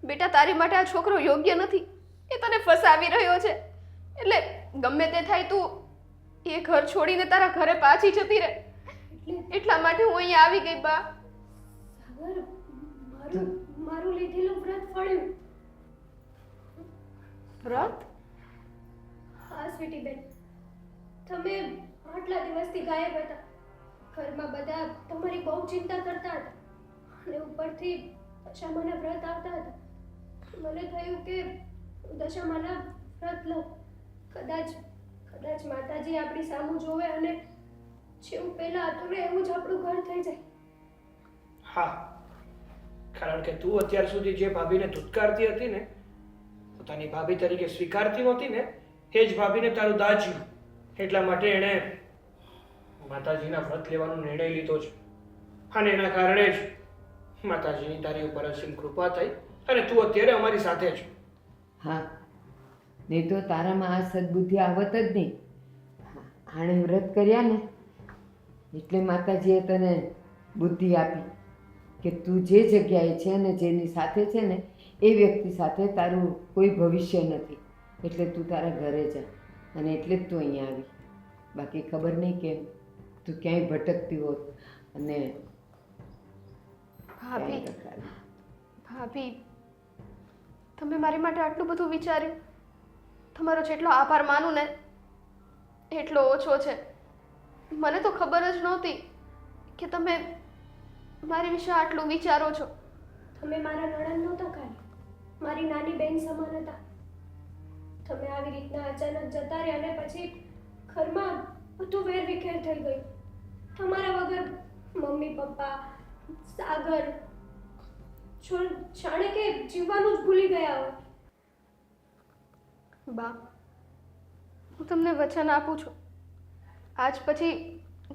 Speaker 5: બેટા તારી માટે આ છોકરો યોગ્ય નથી, એ તને ફસાવી રહ્યો છે, એટલે ગમે તે થાય તું એ ઘર છોડીને તારા ઘરે પાછી જતી રહે. એટલા માટે હું અહીંયા આવી ગઈ બા.
Speaker 3: સાગર, મારું લીધેલું વ્રત ફળ્યું.
Speaker 5: વ્રત?
Speaker 3: હા સ્વીટી બેન, તમે આટલા દિવસથી ગાયબ હતા. ઘરમાં બધા તમારી બહુ ચિંતા કરતા હતા અને ઉપરથી દશામાના વ્રત આવતા હતા. મને થયું કે દશામાના વ્રત લઉં. કદાચ માતાજી આપણી સામું જોવે અને જેવું પહેલા હતું ને એવું જ આપણું ઘર થઈ જાય.
Speaker 4: હા, કારણ કે તું અત્યાર સુધી જે ભાભીને ધુતકારતી હતી ને, પોતાની ભાભી તરીકે સ્વીકારતી નહોતી ને, એ જ ભાભીને તારું દાજ્યું. એટલા માટે એણે માતાજીના વ્રત લેવાનો નિર્ણય લીધો છે. અને એના કારણે જ માતાજીની તારી ઉપર અસીમ કૃપા થઈ અને તું અત્યારે અમારી સાથે છે.
Speaker 1: હા, નહીં તો તારામાં આ સદબુદ્ધિ આવત જ નહીં. આણે વ્રત કર્યા ને એટલે માતાજીએ તને બુદ્ધિ આપી કે તું જે જગ્યાએ છે ને જેની સાથે છે ને એ વ્યક્તિ સાથે તારું કોઈ ભવિષ્ય નથી, એટલે તું તારા ઘરે જા. અને એટલે જ તું અહીંયા આવી. બાકી ખબર નહીં કેમ તું ક્યાંય ભટકતી હોત અને
Speaker 5: ભાભી તમે મારી માટે આટલું બધું વિચાર્યું. તમારો જેટલો આભાર માનું ને એટલો ઓછો છે. મને તો ખબર જ નહોતી કે તમે મારી વિશે આટલું વિચારો છો.
Speaker 3: તમે મારા નણંદ નહોતા ખાલી, મારી નાની બેન સમાન હતા. તમે આવી રીતના અચાનક જતા રહ્યા અને પછી ઘરમાં બધું વેરવિખેર થઈ ગયું. તમારા વગર મમ્મી પપ્પા સાગર જાણે કે જીવવાનું જ ભૂલી ગયા હોય.
Speaker 5: બા હું તમને વચન આપું છું, આજ પછી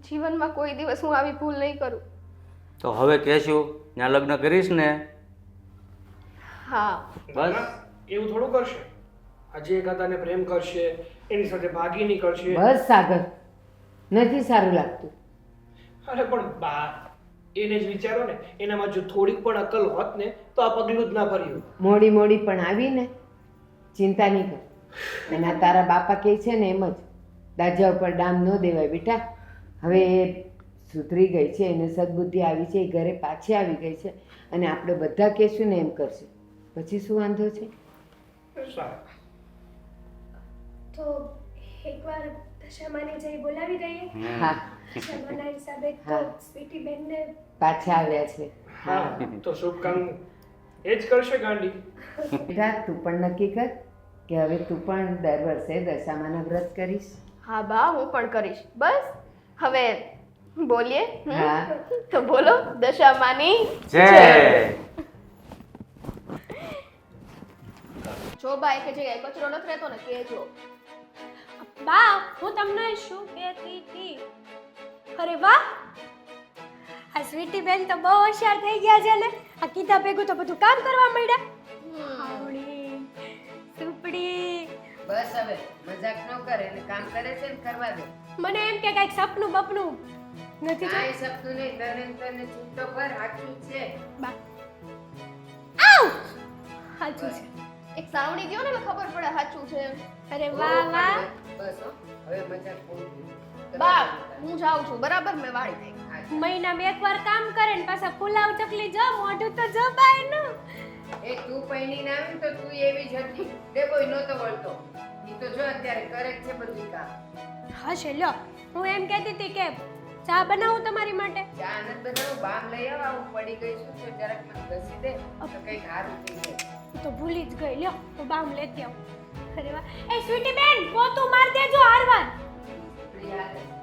Speaker 5: જીવનમાં કોઈ દિવસ હું આવી ભૂલ નહીં કરું.
Speaker 2: તો હવે કહેશું ત્યાં લગ્ન કરીશ ને?
Speaker 5: હા.
Speaker 2: બસ
Speaker 4: એવું થોડું કરશે. આજે એકાદાને પ્રેમ કરશે, એની સાથે ભાગી નીકળશે.
Speaker 1: બસ સાગર, નથી સારું લાગતું.
Speaker 4: અરે પણ બા, એને જ વિચારો ને, એનામાં જો થોડીક પણ અકલ હોત ને તો આ પગલું જ ના ભર્યું.
Speaker 1: મોડી પણ આવીને ચિંતા નહીં કર. અને આ તારા બાપા કહે છે ને એમ જ, દાજા ઉપર ડામ ન દેવાય બેટા. હવે એ સુધરી ગઈ છે, એને સદબુદ્ધિ આવી છે, એ ઘરે પાછી આવી ગઈ છે અને આપણે બધા કહેશું ને એમ કરશે. પછી શું વાંધો છે?
Speaker 4: સારું.
Speaker 3: તો એકવાર દશામાની જઈ બોલાવી દઈએ.
Speaker 1: હા,
Speaker 3: દશામાના હિસાબે તો
Speaker 1: હા.
Speaker 3: સ્વીટી બેનને
Speaker 1: પાછા આવ્યા છે.
Speaker 4: હા, તો શુભ કામ એ જ કરશે ગાંડી.
Speaker 1: બેટા તું પણ નક્કી કર કે હવે તું પણ દર વર્ષે દશામાના વ્રત કરીશ.
Speaker 5: હા બા, હું પણ કરીશ. બસ હવે બોલીએ.
Speaker 1: હા.
Speaker 5: તો બોલો દશામાની
Speaker 2: જય.
Speaker 5: જો બા એક જગ્યાએ કચરો નથી રહેતો ને કહેજો.
Speaker 3: બા, હું તમને શું કહેતી હતી? અરે વાહ, આ સ્વીટી બેન તો બહુ હોશિયાર થઈ ગયા છે ને. આ કીધા ભેગું તો બધું કામ કરવા માંડ્યા. આવડી સુપડી.
Speaker 1: બસ હવે મજાક ન કરે, એટલે કામ કરે છે ને કરવા દે.
Speaker 3: મને એમ કે કઈક સપનું બપનું નથી
Speaker 1: કાંઈ સપનું નહીં, નરેન્દ્રને છૂટો કર, સાચું છે.
Speaker 3: બા આવ સાચું છે.
Speaker 5: એક સાવણી દ્યો ને એટલે ખબર પડે સાચું છે એમ.
Speaker 3: અરે વાહ વાહ.
Speaker 1: બસ હો, હવે મજાક પૂરું થયું.
Speaker 5: બા હું જાઉં છું, બરાબર? મેં વાળી થઈ.
Speaker 3: મહિનામાં એકવાર કામ કરે ને પાછા પુલાવ ચકલી જો મોઢું તો જો બાયનું.
Speaker 1: એ તું પૈણીને આવી ને તો તું એવી જ હતી, તે કોઈ નહોતો વળતો. ઈ તો જો અત્યારે કરે જ છે બધું કામ.
Speaker 3: હશે લ્યો, હું એમ કહેતી હતી કે ચા બનાવું તમારી માટે.
Speaker 1: ચા નથી બનાવું, બામ લઈ આવ. આવું પડી ગઈ શું છે, જરાક મને ઘસી દે તો કંઈક સારું થઈ જાય.
Speaker 3: હું તો ભૂલી જ ગઈ. લ્યો હું બામ લેતી આવું. અરે વાહ, એ સ્વીટી બેન પોતું માર દેજો હારવાન.
Speaker 1: પ્રિયા